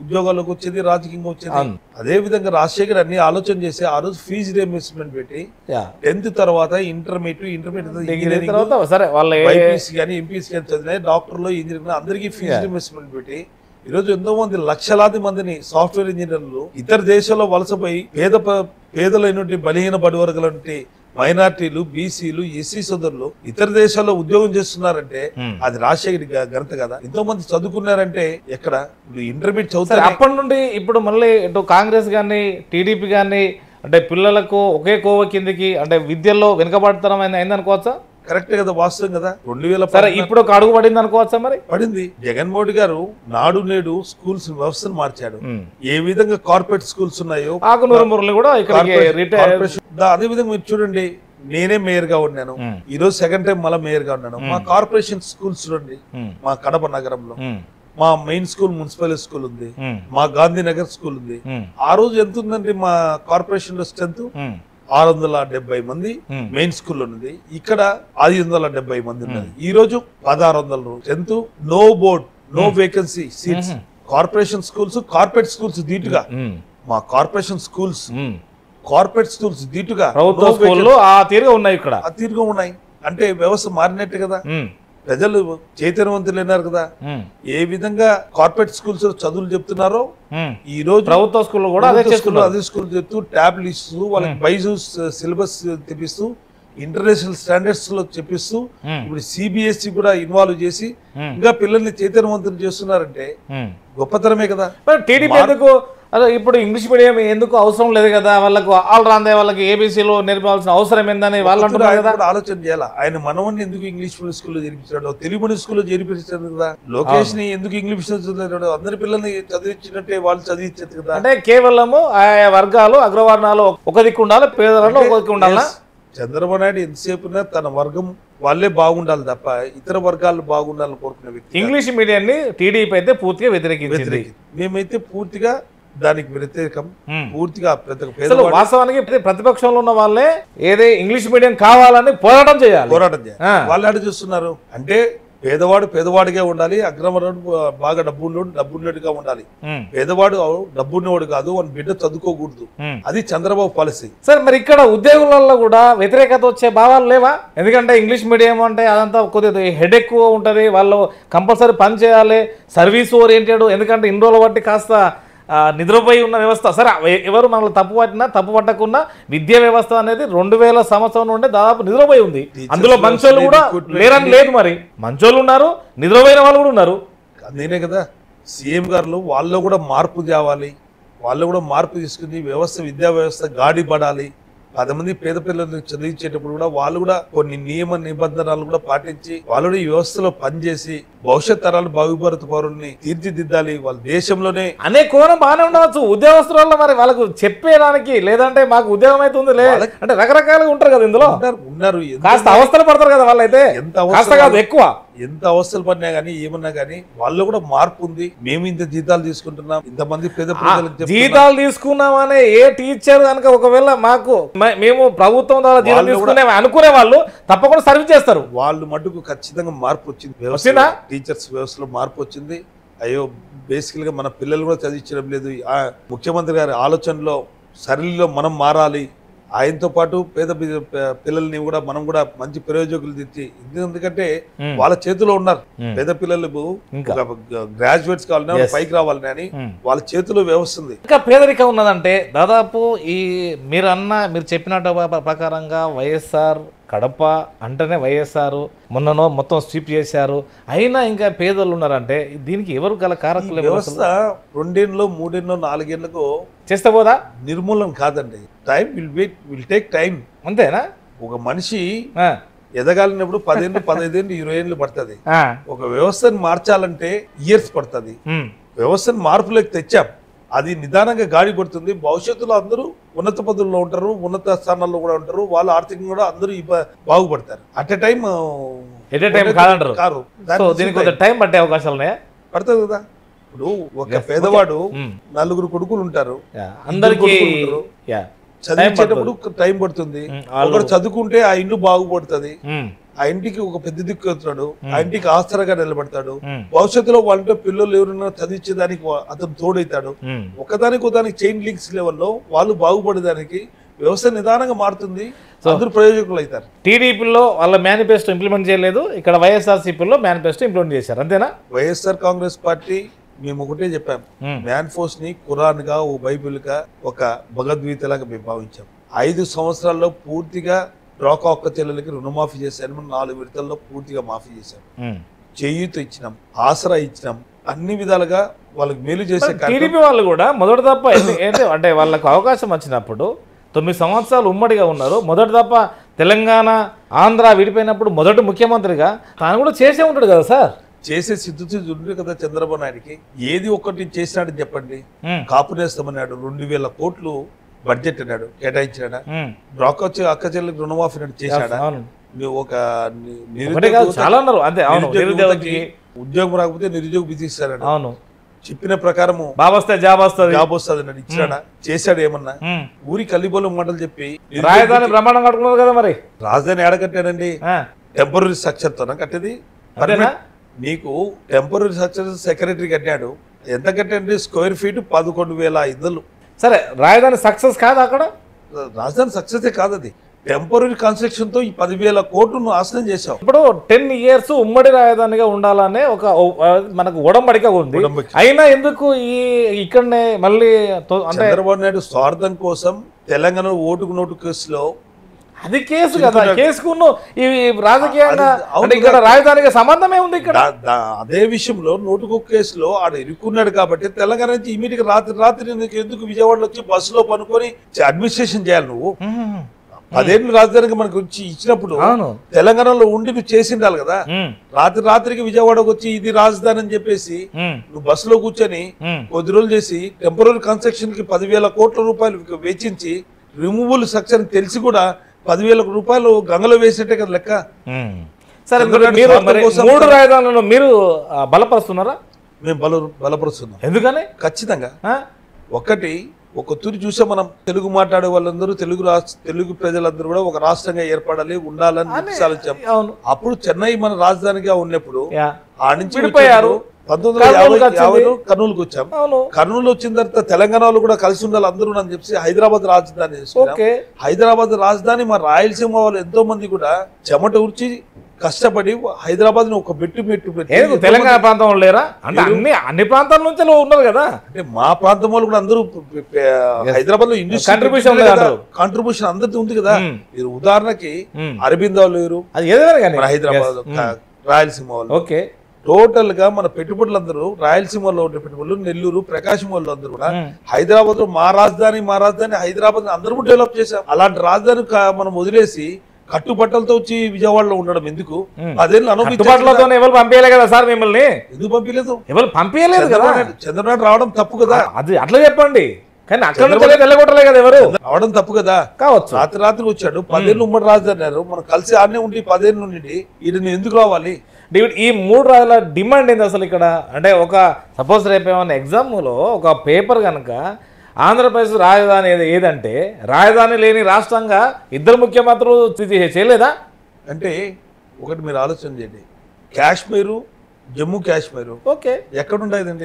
A: ఉద్యోగాలకు వచ్చేది, రాజకీయంగా వచ్చేది. అదే విధంగా రాజశేఖర్ అన్ని ఆలోచన చేసి ఆ రోజు ఫీజు రియంబర్స్మెంట్ పెట్టి 10th తర్వాత ఇంటర్మీడియట్ కానీ ఎంపీసీ కానీ చదివిన డాక్టర్లు, ఇంజనీర్లు అందరికీ ఫీజు రియంబర్స్మెంట్ పెట్టి ఈరోజు ఎంతో మంది లక్షలాది మందిని సాఫ్ట్వేర్ ఇంజనీర్లు ఇతర దేశాల్లో వలసపోయి పేదలైనటువంటి బలహీన బడువర్గలంటే మైనార్టీలు, బీసీలు, ఎస్సీ సోదరులు ఇతర దేశాల్లో ఉద్యోగం చేస్తున్నారంటే అది రాజశేఖర్ ఘనత కదా. ఎంతో మంది చదువుకున్నారంటే ఎక్కడ ఇంటర్మీడియట్ చదువుతారు.
C: అప్పటి నుండి ఇప్పుడు మళ్ళీ ఇటు కాంగ్రెస్ గానీ టీడీపీ గానీ అంటే పిల్లలకు ఒకే కోవ కిందికి అంటే విద్యలో వెనుకబడతనం అయిందనుకోవచ్చా?
A: కరెక్ట్ కదా, వాస్తవం కదా. 2000
C: ఇప్పుడు ఒక అడుగు పడింది అనుకోవచ్చా? మరి
A: పడింది. జగన్మోహన్ గారు నాడు నేడు స్కూల్స్ వ్యవస్థను మార్చాడు. ఏ విధంగా కార్పొరేట్ స్కూల్స్ ఉన్నాయో అదే విధంగా మీరు చూడండి. నేనే మేయర్ గా ఉన్నాను, ఈ రోజు సెకండ్ టైం మళ్ళీ మేయర్ గా ఉన్నాను. మా కార్పొరేషన్ స్కూల్స్ చూడండి, మా కడప నగరంలో మా మెయిన్ స్కూల్ మున్సిపల్ స్కూల్ ఉంది, మా గాంధీనగర్ స్కూల్ ఉంది. ఆ రోజు ఎంత ఉందండి మా కార్పొరేషన్ లో స్ట్రెంత్? 670 మంది మెయిన్ స్కూల్లో ఉంది. ఇక్కడ 570 మంది ఉన్నది. ఈ రోజు 1600 strength. No board, no vacancy seats. Corporation schools, corporate schools దీటుగా మా కార్పొరేషన్ స్కూల్స్, కార్పొరేట్ స్కూల్స్ దీటుగా
C: ఉన్నాయి. ఇక్కడ
A: ఆ తీరుగా ఉన్నాయి. అంటే వ్యవస్థ మారినట్టు కదా.
B: ప్రజలు చైతన్యవంతులైనారు కదా. ఏ విధంగా కార్పొరేట్ స్కూల్స్ చదువులు చెప్తున్నారో ఈ రోజు
C: ప్రభుత్వ స్కూల్ కూడా
B: అదే స్కూల్ చెప్తూ ట్యాబ్లు ఇస్తూ వాళ్ళకి బైజూస్ సిలబస్ తెప్పిస్తూ ఇంటర్నేషనల్ స్టాండర్డ్స్ లో చెప్పిస్తూ ఇప్పుడు సిబిఎస్ఈ కూడా ఇన్వాల్వ్ చేసి ఇంకా పిల్లల్ని చైతన్యవంతులు చేస్తున్నారంటే గొప్పతరమే కదా.
C: టీడీపీ ఎందుకు అదే ఇప్పుడు ఇంగ్లీష్ మీడియం ఎందుకు అవసరం లేదు కదా, వాళ్ళకు ఆల్ రాందే వాళ్ళకి ఏబీసీలో నేర్పాల్సిన అవసరం ఏందని వాళ్ళు అంటున్నారు కదా.
B: ఆలోచన చేయాలా, ఆయన మనవన్ని ఎందుకు ఇంగ్లీష్ స్కూల్లో చేర్పించాడు, తెలుగు మీడియం స్కూల్లో చేర్పించాడు కదా. లోకేష్ ని ఎందుకు ఇంగ్లీష్ చదివాడు, అందరి పిల్లల్ని చదివించినట్టే వాళ్ళు చదివించారు కదా.
C: అంటే కేవలము ఆయా వర్గాలు అగ్రవర్ణాలు ఒక దిక్కు ఉండాలి, పేదలను ఒక దిక్కు ఉండాలా.
B: చంద్రబాబు నాయుడు ఎంతసేపు తన వర్గం వాళ్ళే బాగుండాలి తప్ప ఇతర వర్గాలు బాగుండాలని కోరుకునే వ్యక్తి.
C: ఇంగ్లీష్ మీడియాన్ని టీడీపీ అయితే పూర్తిగా వ్యతిరేకించింది.
B: మేమైతే పూర్తిగా దానికి వ్యతిరేకం. పూర్తిగా
C: వాస్తవానికి ప్రతిపక్షంలో ఉన్న వాళ్ళే ఏదే ఇంగ్లీష్ మీడియం కావాలని పోరాటం చేయాలి.
B: వాళ్ళు ఆడ చూస్తున్నారు అంటే పేదవాడు పేదవాడిగా ఉండాలి, అగ్రవర్ణుడు బాగా డబ్బున్నట్టుగా ఉండాలి. పేదవాడు డబ్బున్నవాడు కాదు, వాని బిడ్డ చదువుకోకూడదు. అది చంద్రబాబు పాలసీ.
C: సార్ మరి ఇక్కడ ఉద్యోగులలో కూడా వ్యతిరేకత వచ్చే భావాలు లేవా? ఎందుకంటే ఇంగ్లీష్ మీడియం అంటే అదంతా కొద్దిగా హెడ్ ఎక్కువ ఉంటుంది, వాళ్ళు కంపల్సరీ పని చేయాలి, సర్వీస్ ఓరియంటెడ్. ఎందుకంటే ఇన్ని రోజుల బట్టి కాస్త నిద్రపోయి ఉన్న వ్యవస్థ. సరే ఎవరు మనల్ని తప్పు పట్టినా తప్పు పట్టకున్నా విద్యా వ్యవస్థ అనేది 2000 సంవత్సరం నుండి దాదాపు నిద్రపోయి ఉంది. అందులో మంచోళ్ళు కూడా లేరని లేదు, మరి మంచోళ్ళు ఉన్నారు, నిద్రపోయిన వాళ్ళు కూడా ఉన్నారు.
B: నేనే కదా సీఎం గారు వాళ్ళు కూడా మార్పు తేవాలి, వాళ్ళు కూడా మార్పు తీసుకుని వ్యవస్థ విద్యా వ్యవస్థ గాడి పడాలి. 10 మంది పేద పిల్లల్ని చదివించేటప్పుడు కూడా వాళ్ళు కూడా కొన్ని నియమ నిబంధనలు కూడా పాటించి వాళ్ళు ఈ వ్యవస్థలో పనిచేసి భవిష్యత్ తరాలు బాగుపరుత పౌరుల్ని తీర్చిదిద్దాలి. వాళ్ళ దేశంలోనే
C: అనే కోణం బాగానే ఉండవచ్చు ఉద్యోగస్తుల, మరి వాళ్ళకు చెప్పేదానికి లేదంటే మాకు ఉద్యోగం అయితే ఉంది అంటే రకరకాలుగా ఉంటారు కదా ఇందులో.
B: ఉన్నారు
C: కాస్త అవస్థలు పడతారు కదా వాళ్ళైతే, ఎక్కువ
B: ఎంత అవస్థలు పడినా గానీ ఏమన్నా గానీ వాళ్ళు కూడా మార్పు ఉంది. మేము ఇంత జీతాలు తీసుకుంటున్నాం, ఇంతమంది పేద ప్రజలకు
C: జీతాలు తీసుకున్నామనే ఏ టీచర్ కనుక ఒకవేళ మాకు మేము ప్రభుత్వం ద్వారా జీతాలు తీసుకునే అనుకునే వాళ్ళు తప్పకుండా సర్వీస్ చేస్తారు.
B: వాళ్ళు మటుకు ఖచ్చితంగా మార్పు వచ్చింది, టీచర్స్ వ్యవస్థలో మార్పు వచ్చింది. అయ్యో బేసికల్ గా మన పిల్లలు కూడా చదివించడం లేదు. ముఖ్యమంత్రి గారి ఆలోచనలో సరళిలో మనం మారాలి, ఆయనతో పాటు పేద పిల్లల్ని కూడా మనం కూడా మంచి ప్రయోజకులు తెచ్చి, ఎందుకంటే వాళ్ళ చేతిలో ఉన్నారు పేద పిల్లలు గ్రాడ్యుయేట్స్ కావాలని పైకి రావాలని అని వాళ్ళ చేతిలో వ్యవస్థ ఉంది.
C: ఇంకా పేదరికం ఉన్నదంటే దాదాపు ఈ మీరు చెప్పినట్టు ప్రకారంగా వైఎస్ఆర్ కడప అంటేనే వైఎస్ఆర్ మొన్ననో మొత్తం స్వీప్ చేశారు, అయినా ఇంకా పేదలు ఉన్నారంటే దీనికి ఎవరు గల కారకులు?
B: వ్యవస్థ 2 ఏళ్ళలో 3 ఏళ్ళలో 4 ఏళ్ళకో
C: చేస్తే పోదా?
B: నిర్మూలన కాదండి. Time will take time.
C: అంతేనా?
B: ఒక మనిషి ఎదగాలినప్పుడు 10 ఏళ్ళు 15 ఏళ్ళు 20 ఏళ్ళు పడుతుంది. ఒక వ్యవస్థను మార్చాలంటే ఇయర్స్ పడుతుంది. వ్యవస్థను మార్పులోకి తెచ్చాం, అది నిదానంగా గాడి పడుతుంది. భవిష్యత్తులో అందరూ ఉన్నత పదవుల్లో ఉంటారు, ఉన్నత స్థానాల్లో కూడా ఉంటారు, వాళ్ళు ఆర్థికంగా కూడా అందరూ బాగుపడతారు. అట్ ఎ టైం
C: టైం పట్టే అవకాశాలు ఉన్నాయా?
B: పడుతుంది కదా. ఇప్పుడు ఒక పేదవాడు 4 కొడుకులు ఉంటారు,
C: అందరికీ
B: చదివించేటప్పుడు టైం పడుతుంది. ఒకరు చదువుకుంటే ఆ ఇల్లు బాగుపడుతుంది, ఆ ఇంటికి ఒక పెద్ద దిక్కు అవుతాడు, ఆ ఇంటికి ఆసరాగా నిలబడతాడు. భవిష్యత్తులో వాళ్ళ పిల్లలు ఎవరైనా చదివించేదానికి అతను తోడైతాడు. ఒకదానికి చైన్ లింక్స్ లెవెల్లో వాళ్ళు బాగుపడేదానికి వ్యవస్థ నిదానంగా మారుతుంది, అందరూ ప్రయోజకులు అవుతారు.
C: టీడీపీలో వాళ్ళ మేనిఫెస్టో ఇంప్లిమెంట్ చేయలేదు, ఇక్కడ వైఎస్ఆర్సీపీలో మేనిఫెస్టో ఇంప్లిమెంట్ చేశారు, అంతేనా?
B: వైఎస్ఆర్ కాంగ్రెస్ పార్టీ మేము ఒకటే చెప్పాం, మేనిఫెస్టోస్ ని ఖురాన్ గా, ఓ బైబిల్ గా, ఒక భగవద్గీతలాగా మేము భావించాం. 5 సంవత్సరాల్లో పూర్తిగా డ్వాక్రా ఒక్క చెల్లెలకి రుణమాఫీ చేశాను, 4 విడతల్లో పూర్తిగా మాఫీ చేశాం, చేయూత ఇచ్చినాం, ఆసరా ఇచ్చినాం, అన్ని విధాలుగా వాళ్ళకి మేలు చేసే.
C: టీడీపీ వాళ్ళు కూడా మొదటి తప్ప అంటే వాళ్ళకు అవకాశం వచ్చినప్పుడు 9 సంవత్సరాలు ఉమ్మడిగా ఉన్నారు. మొదటి తప్ప తెలంగాణ ఆంధ్ర విడిపోయినప్పుడు మొదటి ముఖ్యమంత్రిగా తాను కూడా చేసే ఉంటాడు కదా సార్.
B: చేసే సిద్ధుస్థితి ఉంది కదా చంద్రబాబు నాయుడికి. ఏది ఒక్కటి చేసినాడని చెప్పండి. కాపు నేస్తామన్నాడు, 2000 కోట్లు బడ్జెట్ అన్నాడు, కేటాయించాడా? డ్వాక్రా వచ్చి అక్క చెల్లెలకు రుణమాఫీ చేశాడా? ఒక ఉద్యోగం రాకపోతే నిరుద్యోగ బిజిస్తాడు, చెప్పిన ప్రకారము
C: జాబ్ వస్తుంది
B: అన్నాడు, ఇచ్చాడా? చేశాడు ఏమన్నా? ఊరి కల్లిబోలు మాటలు చెప్పి
C: రాజధాని బ్రహ్మాండం కట్టుకున్నారు కదా. మరి
B: రాజధాని ఏడ కట్టాడండి? టెంపరీ స్ట్రక్చర్ తోనా కట్టేది? నీకు టెంపరీ స్ట్రక్చర్ సెక్రటరీ కట్టాడు, ఎంత కట్టాడు? Square feet 11,500.
C: సరే, రాజధాని సక్సెస్ కాదు అక్కడ?
B: రాజధాని సక్సెస్ కాదు, అది టెంపరీ కన్స్ట్రక్షన్ తో ఈ 10,000 కోట్లను నాశనం చేశావు.
C: ఇప్పుడు 10 years ఉమ్మడి రాజధానిగా ఉండాలనే ఒక మనకు ఉడంబడిక ఉంది. అయినా ఎందుకు ఈ ఇక్కడనే మళ్ళీ
B: చంద్రబాబు నాయుడు స్వార్థం కోసం తెలంగాణ ఓటుకు నోటు కేసులో
C: అది కేసు కదా, కేసుకున్న ఈ రాజకీయంగా ఇక్కడ రాజధానికి సంబంధమే ఉంది. ఇక్కడ
B: అదే విషయంలో నోటుకు కేసులో ఆడ ఇరుక్కున్నాడు కాబట్టి తెలంగాణ నుంచి ఇమీడియట్ రాత్రి ఎందుకు విజయవాడలో వచ్చి బస్సులో పనుకొని అడ్మినిస్ట్రేషన్ చేయాలి? నువ్వు 10 ఏళ్ళు రాజధానికి మనకు వచ్చి ఇచ్చినప్పుడు తెలంగాణలో ఉండి నువ్వు చేసిండాలి కదా. రాత్రికి విజయవాడకు వచ్చి ఇది రాజధాని అని చెప్పేసి నువ్వు బస్సులో కూర్చొని కొద్ది రోజులు చేసి టెంపరీ కన్స్ట్రక్షన్ కి 10,000 కోట్ల రూపాయలు వెచ్చించి రిమూవబుల్ స్ట్రక్చర్ తెలిసి కూడా 10,000 రూపాయలు గంగలో వేసినట్టే కదా లెక్క.
C: సరే, మీరు 3 రాజధానులను మీరు బలపరుస్తున్నారా?
B: మేము బలపరుస్తున్నాం.
C: ఎందుకని?
B: ఖచ్చితంగా ఒకటి ఒక తూరి చూసే మనం తెలుగు మాట్లాడే వాళ్ళందరూ తెలుగు ప్రజలందరూ కూడా ఒక రాష్ట్రంగా ఏర్పడాలి ఉండాలని అప్పుడు చెన్నై మన రాజధానిగా ఉన్నప్పుడు ఆ నుంచి 1950 కర్నూలుకి వచ్చాం. కర్నూలు వచ్చిన తర్వాత తెలంగాణలో కూడా కలిసి ఉండాలి అందరూ అని చెప్పి హైదరాబాద్ రాజధాని హైదరాబాద్ రాజధాని మా రాయలసీమ వాళ్ళు ఎంతో మంది కూడా చెమట ఉర్చి కష్టపడి హైదరాబాద్ ని ఒక మెట్టు
C: తెలంగాణ ప్రాంతంలో లేరా? అంటే అన్ని ప్రాంతాల నుంచి ఉన్నారు కదా.
B: అంటే మా ప్రాంతం వాళ్ళు కూడా అందరూ హైదరాబాద్ లో కాంట్రిబ్యూషన్ అందరిది ఉంది కదా. మీరు ఉదాహరణకి అరబిందో లేరు హైదరాబాద్, రాయలసీమ వాళ్ళు.
C: ఓకే,
B: టోటల్ గా మన పెట్టుబడులందరూ రాయలసీమలో ఉండే పెట్టుబడులు, నెల్లూరు, ప్రకాశం వాళ్ళు అందరూ కూడా హైదరాబాద్ లో మా రాజధాని హైదరాబాద్ అందరూ డెవలప్ చేశాం. అలాంటి రాజధాని మనం వదిలేసి కట్టుబట్టలతో వచ్చి విజయవాడలో ఉండడం ఎందుకు? అదేళ్ళు
C: ఎవరు పంపించలే కదా సార్ మిమ్మల్ని?
B: ఎందుకు పంపించలేదు?
C: ఎవరు పంపించలేదు కదా.
B: చంద్రబాబు రావడం తప్పు కదా.
C: అది అట్లా చెప్పండి. కానీ అక్కడ వెళ్ళగొట్టలే కదా ఎవరు.
B: రావడం తప్పు కదా.
C: కావచ్చు,
B: రాత్రి వచ్చాడు. 10 ఏళ్ళు ఉమ్మడి రాజధాని మనం కలిసి ఆడనే ఉండి 10 ఏళ్ళు నుండి ఈయన ఎందుకు రావాలి?
C: ఈ 3 రాజుల డిమాండ్ ఏంది అసలు ఇక్కడ? అంటే ఒక సపోజ్ రేపు ఏమన్నా ఎగ్జామ్లో ఒక పేపర్ కనుక ఆంధ్రప్రదేశ్ రాజధాని ఏదంటే రాజధాని లేని రాష్ట్రంగా 2 ముఖ్యమంత్రులు చేయలేదా?
B: అంటే ఒకటి మీరు ఆలోచన చేయండి, కాశ్మీరు, జమ్మూ కాశ్మీరు
C: ఓకే
B: ఎక్కడుండేదండి?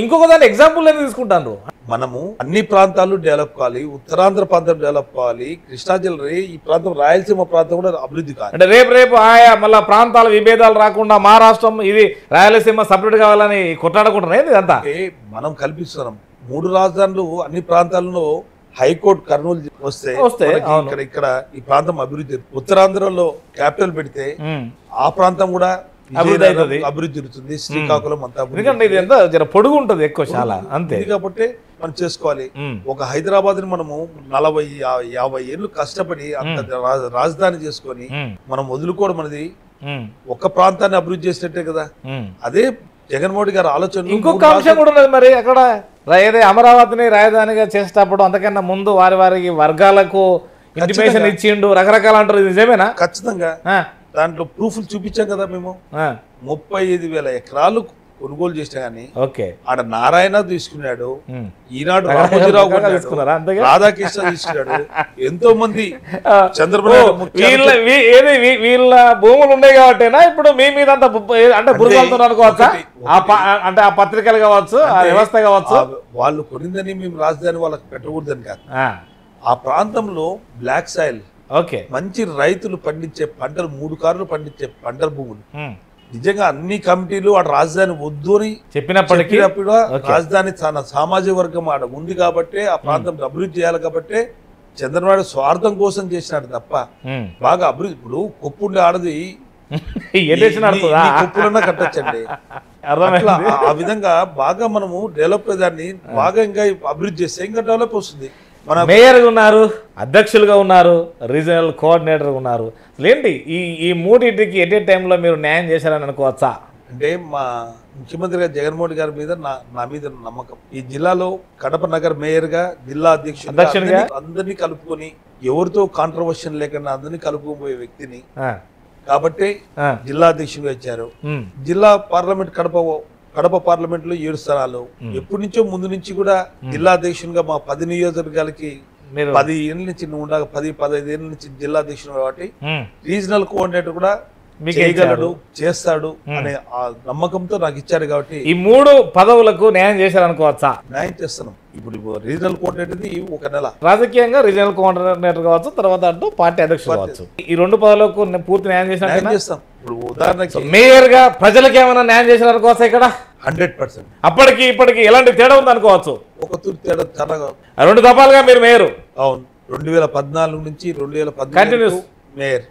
C: ఇంకొక దాని ఎగ్జాంపుల్ నేను తీసుకుంటాను.
B: మనము అన్ని ప్రాంతాలు డెవలప్ కావాలి, ఉత్తరాంధ్ర ప్రాంతం డెవలప్ కావాలి, కృష్ణా జిల్లా ఈ ప్రాంతం రాయలసీమ ప్రాంతం కూడా అభివృద్ధి కావాలి.
C: అంటే రేపు ఆయా మళ్ళీ ప్రాంతాల విభేదాలు రాకుండా మా రాష్ట్రం ఇది రాయలసీమ సపరేట్ కావాలని కొట్లాడుకుంటున్నాయి. ఇదంతా
B: మనం కల్పిస్తున్నాం. 3 రాజధానులు అన్ని ప్రాంతాల్లో హైకోర్టు కర్నూలు వస్తే ఇక్కడ ఈ ప్రాంతం అభివృద్ధి. ఉత్తరాంధ్రలో క్యాపిటల్ పెడితే ఆ ప్రాంతం కూడా అభివృద్ధి జరుగుతుంది. శ్రీకాకుళం అంతా
C: పొడుగు ఉంటది ఎక్కువ చాలా అంతే
B: కాబట్టి మనం చేసుకోవాలి. ఒక హైదరాబాద్ ని మనము 40-50 ఏళ్ళు కష్టపడి అంత రాజధాని చేసుకొని మనం వదులుకోవడం అనేది ఒక ప్రాంతాన్ని అభివృద్ధి చేసినట్టే కదా. అదే జగన్మోహన్ గారి ఆలోచన.
C: ఇంకొక అంశం కూడా ఉన్నది మరి అక్కడ ఏదే అమరావతిని రాజధానిగా చేసేటప్పుడు అంతకన్నా ముందు వారికి వర్గాలకు ఇంటిమేషన్ ఇచ్చిండు రకరకాల అంటారు. నిజమేనా?
B: ఖచ్చితంగా దాంట్లో ప్రూఫ్లు చూపించాం కదా మేము. 35,000 ఎకరాలు కొనుగోలు చేసినా గానీ ఆడ నారాయణ తీసుకున్నాడు, ఈనాడు రామోజీరావు రాధాకృష్ణ తీసుకున్నాడు, ఎంతో మంది చంద్రబాబు
C: వీళ్ళ భూములు ఉన్నాయి కాబట్టేనా ఇప్పుడు మీ మీద అంటే బురదలుతున్నారు అనుకోవచ్చా? అంటే ఆ పత్రికలు కావచ్చు, ఆ వ్యవస్థ కావచ్చు,
B: వాళ్ళు కొనిందని మేము రాజధాని వాళ్ళకి పెట్టకూడదని కాదు. ఆ ప్రాంతంలో బ్లాక్ సాయిల్, మంచి రైతులు పండించే పంటలు, 3 కార్లు పండించే పంటల భూములు. నిజంగా అన్ని కమిటీలు ఆడ రాజధాని వద్దు అని
C: చెప్పినప్పటికీ
B: రాజధాని చాలా సామాజిక వర్గం ఆడ ఉంది కాబట్టి ఆ ప్రాంతం అభివృద్ధి చేయాలి కాబట్టి చంద్రబాబు స్వార్థం కోసం చేసినాడు తప్ప బాగా అభివృద్ధి. ఇప్పుడు కొప్పుండి ఆడది కొప్పులన్నా కట్టొచ్చండి. ఆ విధంగా బాగా మనము డెవలప్ దాన్ని బాగా ఇంకా అభివృద్ధి చేస్తే ఇంకా డెవలప్ వస్తుంది.
C: మేయర్గా ఉన్నారు, అధ్యక్షులుగా ఉన్నారు, రీజనల్ కోఆర్డినేటర్గా ఉన్నారు. ఏంటి ఈ మూడింటికి ఎట్ ఏ టైంలో మీరు న్యాయం చేశారని అనుకోవచ్చా?
B: అంటే మా ముఖ్యమంత్రి గారు జగన్మోహన్ గారి మీద నా మీద నమ్మకం. ఈ జిల్లాలో కడప నగర్ మేయర్ గా, జిల్లా అధ్యక్షుడిగా అందరినీ కలుపుకొని ఎవరితో కాంట్రవర్షన్ లేకుండా అందరినీ కలుపుకోబోయే వ్యక్తిని కాబట్టి జిల్లా అధ్యక్షుడిగా ఇచ్చారు. జిల్లా పార్లమెంట్ కడప పార్లమెంట్ లో 7 స్థానాలు. ఎప్పటి నుంచో ముందు నుంచి కూడా జిల్లా అధ్యక్షునిగా మా 10 నియోజకవర్గాలకి 10 ఏళ్ళ నుంచి 10-15 ఏళ్ళ నుంచి జిల్లా అధ్యక్షుడు కాబట్టి రీజనల్ కోఆర్డినేటర్ కూడా చేయగలడు, చేస్తాడు అనే ఆ నమ్మకంతో నాకు ఇచ్చాడు. కాబట్టి
C: ఈ 3 పదవులకు న్యాయం చేశారనుకోవచ్చా?
B: న్యాయం చేస్తున్నాం. ఇప్పుడు రీజనల్ కోఆర్డినేటర్ ఒక నెల,
C: రాజకీయంగా రీజనల్ కోఆర్డినేటర్ కావచ్చు, తర్వాత అంటూ పార్టీ అధ్యక్షుడు కావచ్చు, ఈ 2 పదవులకు పూర్తి న్యాయం చేసిన
B: చేస్తాం. ఇప్పుడు ఉదాహరణకి
C: మేయర్ గా ప్రజలకు ఏమైనా న్యాయం చేశారనుకోవచ్చా? ఇక్కడ
B: 100%.
C: అప్పటికి ఇప్పటికి ఎలాంటి తేడా ఉంది అనుకోవచ్చు?
B: ఒక తూరి తేడా చాలా
C: 2 దఫాలుగా మీరు మేయరు.
B: అవును, 2014 నుంచి 2018 మేయర్.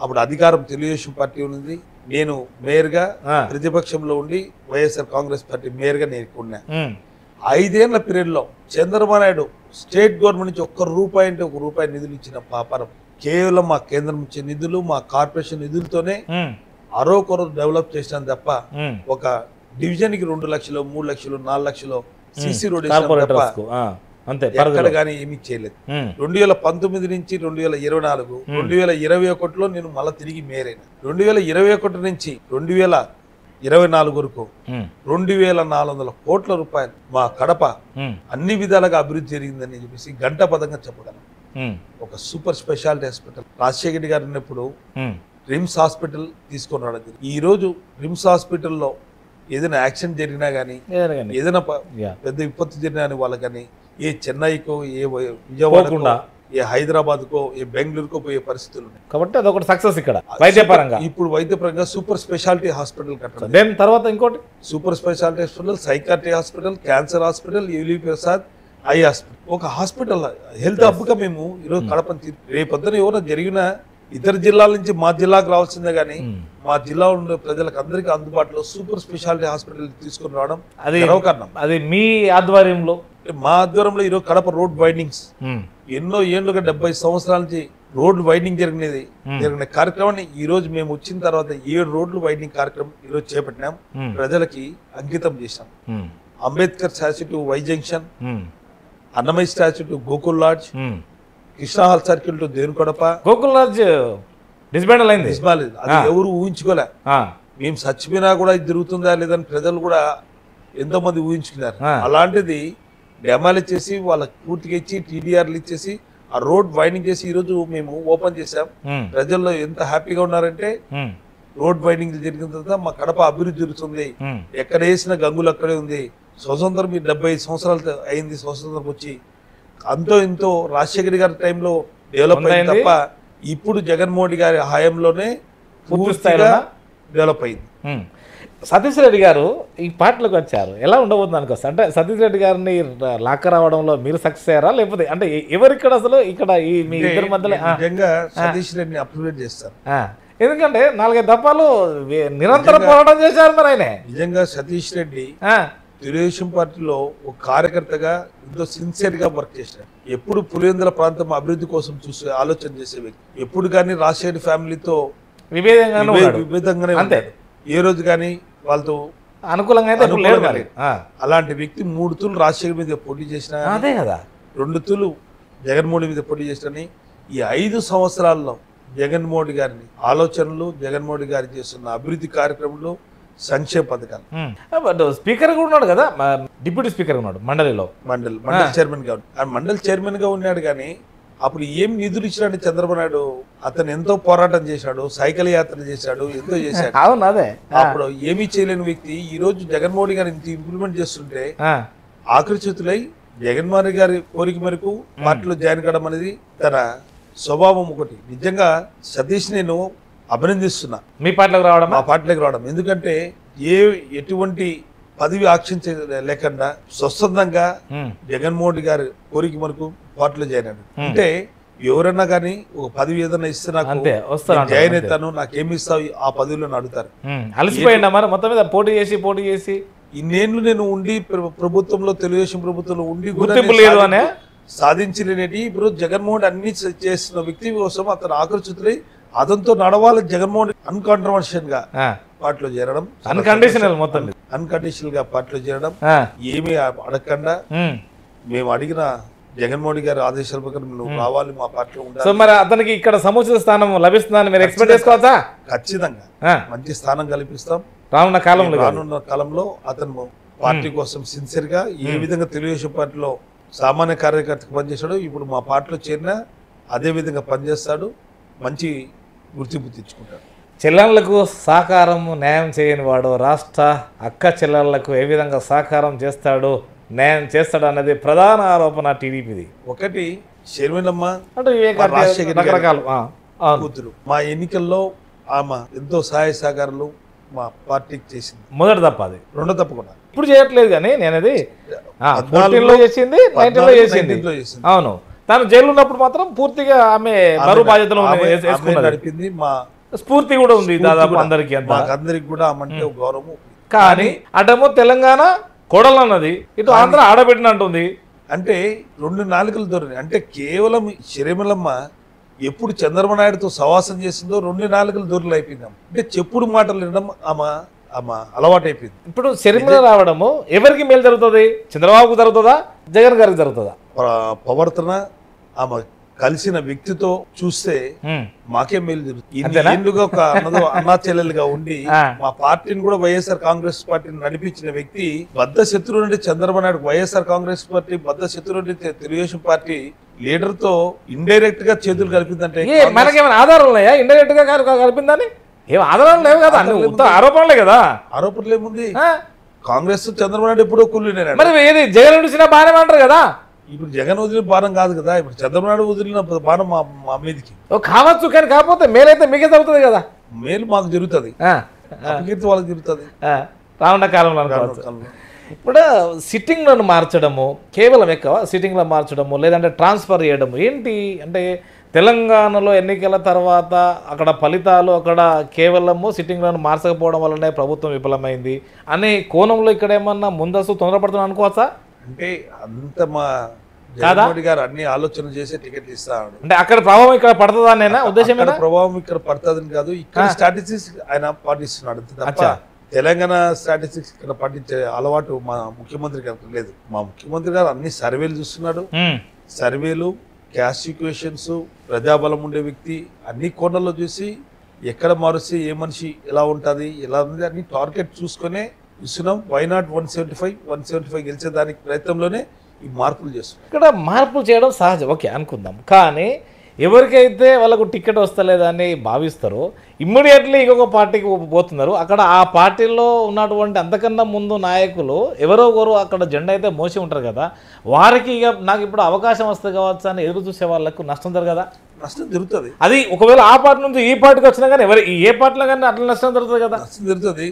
B: అప్పుడు అధికారం తెలుగుదేశం పార్టీ ఉంది. నేను మేయర్ గా ప్రతిపక్షంలో ఉండి వైఎస్ఆర్ కాంగ్రెస్ పార్టీ మేయర్ గా నేర్చుకున్నా. 5 ఏళ్ల పీరియడ్ లో చంద్రబాబు నాయుడు స్టేట్ గవర్నమెంట్ నుంచి ₹1 నిధులు ఇచ్చిన పాపరం కేవలం మా కేంద్రం ఇచ్చే నిధులు, మా కార్పొరేషన్ నిధులతోనే అరొకరు డెవలప్ చేసినాను తప్ప ఒక డివిజన్ కి 2 లక్షలు, 3 లక్షలు, 4 లక్షలు సిసి రోడ్ ఎక్కడ కానీ ఏమీ చేయలేదు. 2019 నుంచి 2024, 2021లో నేను మళ్ళీ తిరిగి మేరైనా. 2021 నుంచి 2024 వరకు 2400 కోట్ల రూపాయలు మా కడప అన్ని విధాలుగా అభివృద్ధి జరిగిందని చెప్పేసి గంటపదంగా చెప్పగలను. ఒక సూపర్ స్పెషాలిటీ హాస్పిటల్ రాజశేఖర్ గారు ఉన్నప్పుడు రిమ్స్ హాస్పిటల్ తీసుకొని రావడం. ఈ రోజు రిమ్స్ హాస్పిటల్లో ఏదైనా యాక్సిడెంట్ జరిగినా గానీ, ఏదైనా పెద్ద విపత్తు జరిగినా కానీ వాళ్ళకి కానీ ఏ చెన్నైకో, ఏ విజయవాడకో, ఏ హైదరాబాద్ కో, ఏ బెంగళూరుకో పోయే పరిస్థితులు ఉన్నాయి.
C: కాబట్టి అదొకటి సక్సెస్ ఇక్కడ వైద్యపరంగా.
B: ఇప్పుడు వైద్యపరంగా సూపర్ స్పెషాలిటీ హాస్పిటల్ కట్టడం.
C: దాని తర్వాత ఇంకోటి
B: super speciality hospital, psychiatry hospital, cancer hospital, యులి ప్రసాద్ ఐ హాస్పిటల్. ఒక హాస్పిటల్ హెల్త్ హబ్ గా మేము ఈరోజు కడపని రేపొద్దున ఎవరైనా జరిగిన ఇతర జిల్లాల నుంచి మా జిల్లాకు రావాల్సిందే కానీ మా జిల్లా ఉండే ప్రజలకు అందరికీ అందుబాటులో సూపర్ స్పెషాలిటీ హాస్పిటల్ తీసుకుని రావడం
C: అది మీ ఆధ్వర్యంలో.
B: మా ఆధ్వర్యంలో ఈరోజు కడప రోడ్ వైండింగ్స్ ఎన్నో ఏళ్లుగా 70 సంవత్సరాల నుంచి రోడ్ వైండింగ్ జరిగిన కార్యక్రమాన్ని ఈ రోజు మేము వచ్చిన తర్వాత 7 రోడ్లు వైండింగ్ కార్యక్రమం ఈ రోజు చేపట్టినాం, ప్రజలకి అంకితం చేశాం. Ambedkar statue to Y junction, Annamayya statue to Gokul lodge, Krishna hall circle to దేనికొడప.
C: గోకుల్ లాడ్జ్ డిస్బాండ్ అయింది,
B: అది ఎవరు ఊహించుకోలే. మేము చచ్చిపోయినా కూడా ఇది జరుగుతుందా లేదని ప్రజలు కూడా ఎంతో మంది ఊహించుకున్నారు. అలాంటిది డెమాలిష్ చేసి వాళ్ళకి పూర్తిగా ఇచ్చి టీడీఆర్లు ఇచ్చేసి ఆ రోడ్ వైండింగ్ చేసి ఈ రోజు మేము ఓపెన్ చేసాం. ప్రజల్లో ఎంత హ్యాపీగా ఉన్నారంటే రోడ్ వైండింగ్ జరిగిన తర్వాత మా కడప అభివృద్ధి జరుగుతుంది. ఎక్కడ వేసిన గంగులు అక్కడే ఉంది. స్వతంత్రం 75 సంవత్సరాలు అయింది స్వతంత్రం వచ్చి. అంతో ఇంతో రాజశేఖర్ గారి టైంలో డెవలప్ అయింది తప్ప ఇప్పుడు జగన్మోహన్ గారి హయాంలోనే పూర్తిగా డెవలప్ అయింది.
C: సతీష్ రెడ్డి గారు ఈ పార్టీలోకి వచ్చారు, ఎలా ఉండబోతుంది అనుకోవచ్చు? అంటే సతీష్ రెడ్డి గారిని లాక్క రావడంలో మీరు సక్సెస్ అయ్యారా, లేకపోతే అంటే ఎవరిక్కడ అసలు ఇక్కడ ఈ మీ ఇద్దరి మధ్యలో?
B: నిజంగా సతీష్ రెడ్డిని అప్రిషియేట్ చేస్తారు.
C: ఎందుకంటే 4-5 దఫాలు నిరంతరం పోరాటం చేశారు మరి ఆయన.
B: నిజంగా సతీష్ రెడ్డి తెలుగుదేశం పార్టీలో ఒక కార్యకర్తగా ఎంతో సిన్సియర్ గా వర్క్ చేశారు. ఎప్పుడు పులివెందుల ప్రాంతం అభివృద్ధి కోసం చూసే ఆలోచన చేసే వ్యక్తి. ఎప్పుడు కానీ రాజశేఖర్ ఫ్యామిలీతో విభేదంగానే ఉంటాడు. ఏ రోజు కానీ వాళ్ళతో
C: అనుకూలంగా
B: అలాంటి వ్యక్తి 3 తూలు రాజశేఖర్ మీద పోటీ చేసిన,
C: అదే కదా
B: 2 తూలు జగన్మోహన్ మీద పోటీ చేసిన. ఈ 5 సంవత్సరాల్లో జగన్మోహన్ గారిని ఆలోచనలు, జగన్మోహన్ గారి చేస్తున్న అభివృద్ధి కార్యక్రమంలో, సంక్షేమ పథకాలు.
C: స్పీకర్ కూడా ఉన్నాడు కదా, డిప్యూటీ స్పీకర్ ఉన్నాడు మండలిలో,
B: మండల్ చైర్మన్ గా మండల్ చైర్మన్ గా ఉన్నాడు. కానీ అప్పుడు ఏం నిధులు ఇచ్చినాడు చంద్రబాబు నాయుడు? అతను ఎంతో పోరాటం చేశాడు, సైకిల్ యాత్ర చేశాడు, ఎంతో చేశాడు.
C: అవును, అదే
B: అప్పుడు ఏమీ చేయలేని వ్యక్తి ఈ రోజు జగన్మోహన్ గారు ఇంత ఇంప్లిమెంట్ చేస్తుంటే ఆకర్షితులై జగన్మోహన్ గారి కోరిక మేరకు పార్టీలో జాయిన్ కావడం అనేది తన స్వభావం. ఒకటి నిజంగా సతీష్ నేను అభినందిస్తున్నా
C: మీ పార్టీలోకి రావడం,
B: మా పార్టీలోకి రావడం. ఎందుకంటే ఎటువంటి పదవి ఆక్షించ లేకుండా స్వచ్ఛందంగా జగన్మోహన్ గారి కోరిక మనకు పార్టీలో జాయిన్ అయ్యాడు. అంటే ఎవరన్నా కానీ ఒక పదవి ఏదైనా ఇస్తే నాకు జాయిన్ అవుతాను, నాకేమి ఇస్తావు ఆ పదవిలో అడుగుతారు.
C: అలసిపోయిందా మరి మొత్తం మీద పోటీ చేసి
B: ఇన్నేళ్ళు నేను ఉండి ప్రభుత్వంలో, తెలుగుదేశం ప్రభుత్వంలో ఉండి
C: కూడా
B: సాధించలేనేటి ఇప్పుడు జగన్మోహన్ అన్ని చేస్తున్న వ్యక్తి కోసం అతను ఆకర్షితులై అతనితో నడవాలి జగన్మోహన్ అన్కాంట్రవర్షియల్ గా పార్టీలో చేరడం, అన్కండిషనల్ గా పార్టీలో చేరడం, ఏమీ అడగకుండా మేము అడిగిన జగన్మోహన్ గారి ఆదేశాల ప్రకారం నువ్వు రావాలి మా పార్టీలో ఉండాలి.
C: మరి అతనికి ఇక్కడ సముచిత స్థానం లభిస్తుందని మీరు ఎక్స్పెక్ట్ చేసుకోవచ్చా?
B: ఖచ్చితంగా మంచి స్థానం కల్పిస్తాం.
C: రానున్న
B: కాలంలో అతను పార్టీ కోసం సిన్సియర్ గా ఏ విధంగా తెలుగుదేశం పార్టీలో సామాన్య కార్యకర్తకు పనిచేశాడు, ఇప్పుడు మా పార్టీలో చేరినా అదే విధంగా పనిచేస్తాడు, మంచి గుర్తింపు తెచ్చుకుంటాడు.
C: చెల్లెళ్లకు సహకారం న్యాయం చేయని వాడు రాష్ట్ర అక్క చెల్లెళ్లకు ఏ విధంగా సహకారం చేస్తాడు న్యాయం చేస్తాడు అన్నది ప్రధాన ఆరోపణ టీడీపీది.
B: ఒకటి షర్మిలమ్మ
C: అంటే రకరకాలు
B: కూతురు మా ఎన్నికల్లో ఆమె ఎంతో సహాయ సహకారాలు మా పార్టీకి చేసింది.
C: మొదటి తప్ప అది,
B: రెండో తప్పకుండా
C: ఇప్పుడు చేయట్లేదు కానీ నేనది 14లో చేసింది, 19లో చేసింది. అవును, తాను జైలు ఉన్నప్పుడు మాత్రం పూర్తిగా ఆమె బరువు బాధ్యతలు
B: నడిపింది. మా
C: స్ఫూర్తి కూడా ఉంది దాదాపు అందరికి,
B: అందరికి కూడా ఆమంటే ఒక గౌరవం.
C: కానీ అటేమో తెలంగాణ కోడలు అన్నది, ఇటు ఆంధ్ర ఆడబిడ్డ అంటుంది.
B: అంటే 2 నాలుకలు దొరికి, అంటే కేవలం షర్మిలమ్మ ఎప్పుడు చంద్రబాబు నాయుడుతో సవాసం చేసిందో 2 నాలుకలు దొరలు అయిపోయిందాం. అంటే చెప్పుడు మాటలు వినడం ఆమె అలవాటు అయిపోయింది.
C: ఇప్పుడు షర్మిల రావడము ఎవరికి మేలు జరుగుతుంది? చంద్రబాబుకు జరుగుతుందా, జగన్ గారికి జరుగుతుందా?
B: ప్రవర్తన ఆమె కలిసిన వ్యక్తితో చూస్తే మాకే మేలు జరుగుతుంది. ఎందుకు ఒక అన్నా చెల్లెలుగా ఉండి మా పార్టీని కూడా వైఎస్ఆర్ కాంగ్రెస్ పార్టీని నడిపించిన వ్యక్తి బద్ద శత్రువు నుండి చంద్రబాబు నాయుడు, వైఎస్ఆర్ కాంగ్రెస్ పార్టీ బద్ద శత్రువు నుండి తెలుగుదేశం పార్టీ లీడర్ తో ఇండైరెక్ట్ గా చేతులు కలిపిందంటే
C: మనకేమైనా ఆధారాలు ఉన్నాయా? ఇండైరెక్ట్ గా కలిపిందని ఏం ఆధారాలు లేవు కదా, ఆరోపణలే కదా.
B: ఆరోపణలు ఏముంది? కాంగ్రెస్ చంద్రబాబు నాయుడు ఎప్పుడో కుళ్ళినారు.
C: మరి ఏది జగన్ వదిలిన బాణం అంటారు కదా.
B: ఇప్పుడు జగన్ వదిలిన బాణం కాదు కదా, ఇప్పుడు చంద్రబాబు నాయుడు వదిలిన బాణం మా మీదకి
C: కావచ్చు. కానీ కాకపోతే మేలైతే మీకే జరుగుతుంది కదా.
B: మేలు మాకు జరుగుతుంది, అపకీర్తి వాళ్ళకి జరుగుతుంది
C: రానున్న కాలంలో. ఇప్పుడు సిట్టింగ్లను మార్చడము, కేవలం ఎక్కువ సిట్టింగ్లో మార్చడము, లేదంటే ట్రాన్స్ఫర్ చేయడము ఏంటి అంటే తెలంగాణలో ఎన్నికల తర్వాత అక్కడ ఫలితాలు అక్కడ కేవలము సిట్టింగ్లను మార్చకపోవడం వల్లనే ప్రభుత్వం విఫలమైంది అనే కోణంలో ఇక్కడ ఏమన్నా ముందస్తు తొందరపడుతున్నా అనుకోవచ్చా?
B: అంటే అంత మా జగన్మోహన్ గారు అన్ని ఆలోచన చేసే టికెట్ ఇస్తాడు. అంటే
C: అక్కడ ప్రభావం ఇక్కడ పడుతుందా నేనా ఉద్దేశం?
B: ప్రభావం ఇక్కడ పడుతుందని కాదు, ఇక్కడ స్ట్రాటజీస్ ఆయన పాటిస్తున్నాడు తప్ప తెలంగాణ స్ట్రాటజిక్స్ ఇక్కడ పాటించే అలవాటు మా ముఖ్యమంత్రి గారికి లేదు. మా ముఖ్యమంత్రి గారు అన్ని సర్వేలు చూస్తున్నాడు. సర్వేలు, క్యాష్ ఈక్వేషన్స్, ప్రజాబలం ఉండే వ్యక్తి అన్ని కోణాల్లో చూసి ఎక్కడ మారుస్తే ఏ మనిషి ఎలా ఉంటుంది ఎలా ఉంది అన్ని టార్గెట్ చూసుకునే ఇస్తున్నాం. వైనాట్ 175 గెలిచేదానికి ప్రయత్నంలోనే ఈ మార్పులు చేస్తున్నాం.
C: ఇక్కడ మార్పులు చేయడం సహజం, ఓకే అనుకుందాం. కానీ ఎవరికైతే వాళ్ళకు టికెట్ వస్తలేదని భావిస్తారో ఇమ్మీడియట్లీ ఇంకొక పార్టీకి పోతున్నారు. అక్కడ ఆ పార్టీలో ఉన్నటువంటి అంతకన్నా ముందు నాయకులు ఎవరో ఒకరు అక్కడ జెండా అయితే మోసి ఉంటారు కదా, వారికి ఇక నాకు ఇప్పుడు అవకాశం వస్తుంది కావచ్చు అని ఎదురు చూసే వాళ్ళకు నష్టం జరగదా?
B: నష్టం జరుగుతుంది.
C: అది ఒకవేళ ఆ పార్టీ నుంచి ఈ పార్టీకి వచ్చినా కానీ ఏ పార్టీలో కానీ అట్లా నష్టం జరుగుతుంది కదా.
B: నష్టం జరుగుతుంది.